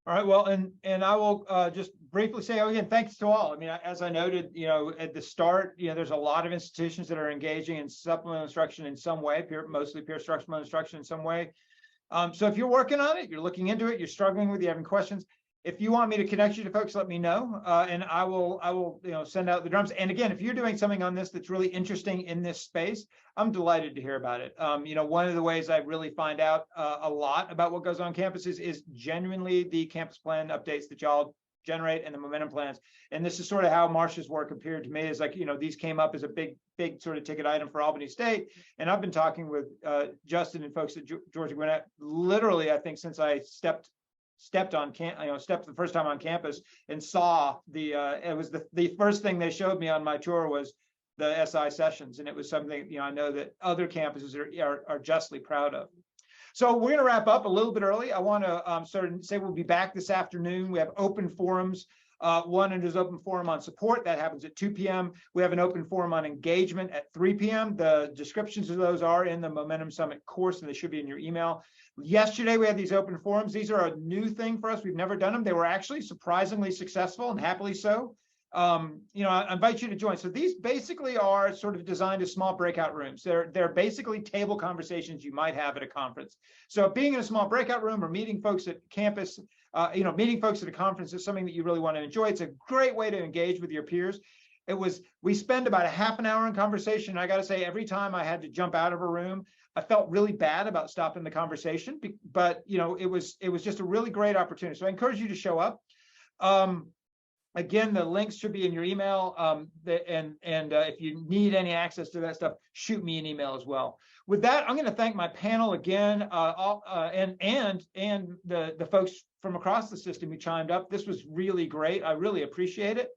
All right, well, and I will just briefly say, again, thanks to all. I mean, as I noted, at the start, there's a lot of institutions that are engaging in supplemental instruction in some way, mostly peer structural instruction in some way. So if you're working on it, you're looking into it, you're struggling with, you having questions, if you want me to connect you to folks, let me know, and I will send out the drums. And again, if you're doing something on this that's really interesting in this space, I'm delighted to hear about it. One of the ways I really find out a lot about what goes on campuses is genuinely the campus plan updates that y'all generate and the momentum plans. And this is sort of how Marcia's work appeared to me, is like, these came up as a big sort of ticket item for Albany State. And I've been talking with Justin and folks at Georgia Gwinnett, literally, I think since I stepped the first time on campus and saw it was the first thing they showed me on my tour was the SI sessions. And it was something, I know that other campuses are justly proud of. So we're going to wrap up a little bit early. I want to sort of say we'll be back this afternoon. We have open forums. One is open forum on support. That happens at 2 p.m. We have an open forum on engagement at 3 p.m. The descriptions of those are in the Momentum Summit course, and they should be in your email. Yesterday, we had these open forums. These are a new thing for us. We've never done them. They were actually surprisingly successful, and happily so. I invite you to join. So these basically are sort of designed as small breakout rooms. They're basically table conversations you might have at a conference. So being in a small breakout room or meeting folks at campus, meeting folks at a conference is something that you really want to enjoy. It's a great way to engage with your peers. We spend about a half an hour in conversation. I got to say, every time I had to jump out of a room, I felt really bad about stopping the conversation, but it was just a really great opportunity. So I encourage you to show up. Again, the links should be in your email. If you need any access to that stuff, shoot me an email as well. With that, I'm going to thank my panel again, and the folks from across the system who chimed up. This was really great. I really appreciate it.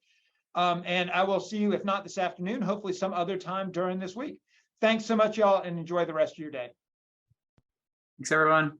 And I will see you, if not this afternoon, hopefully some other time during this week. Thanks so much, y'all, and enjoy the rest of your day. Thanks, everyone.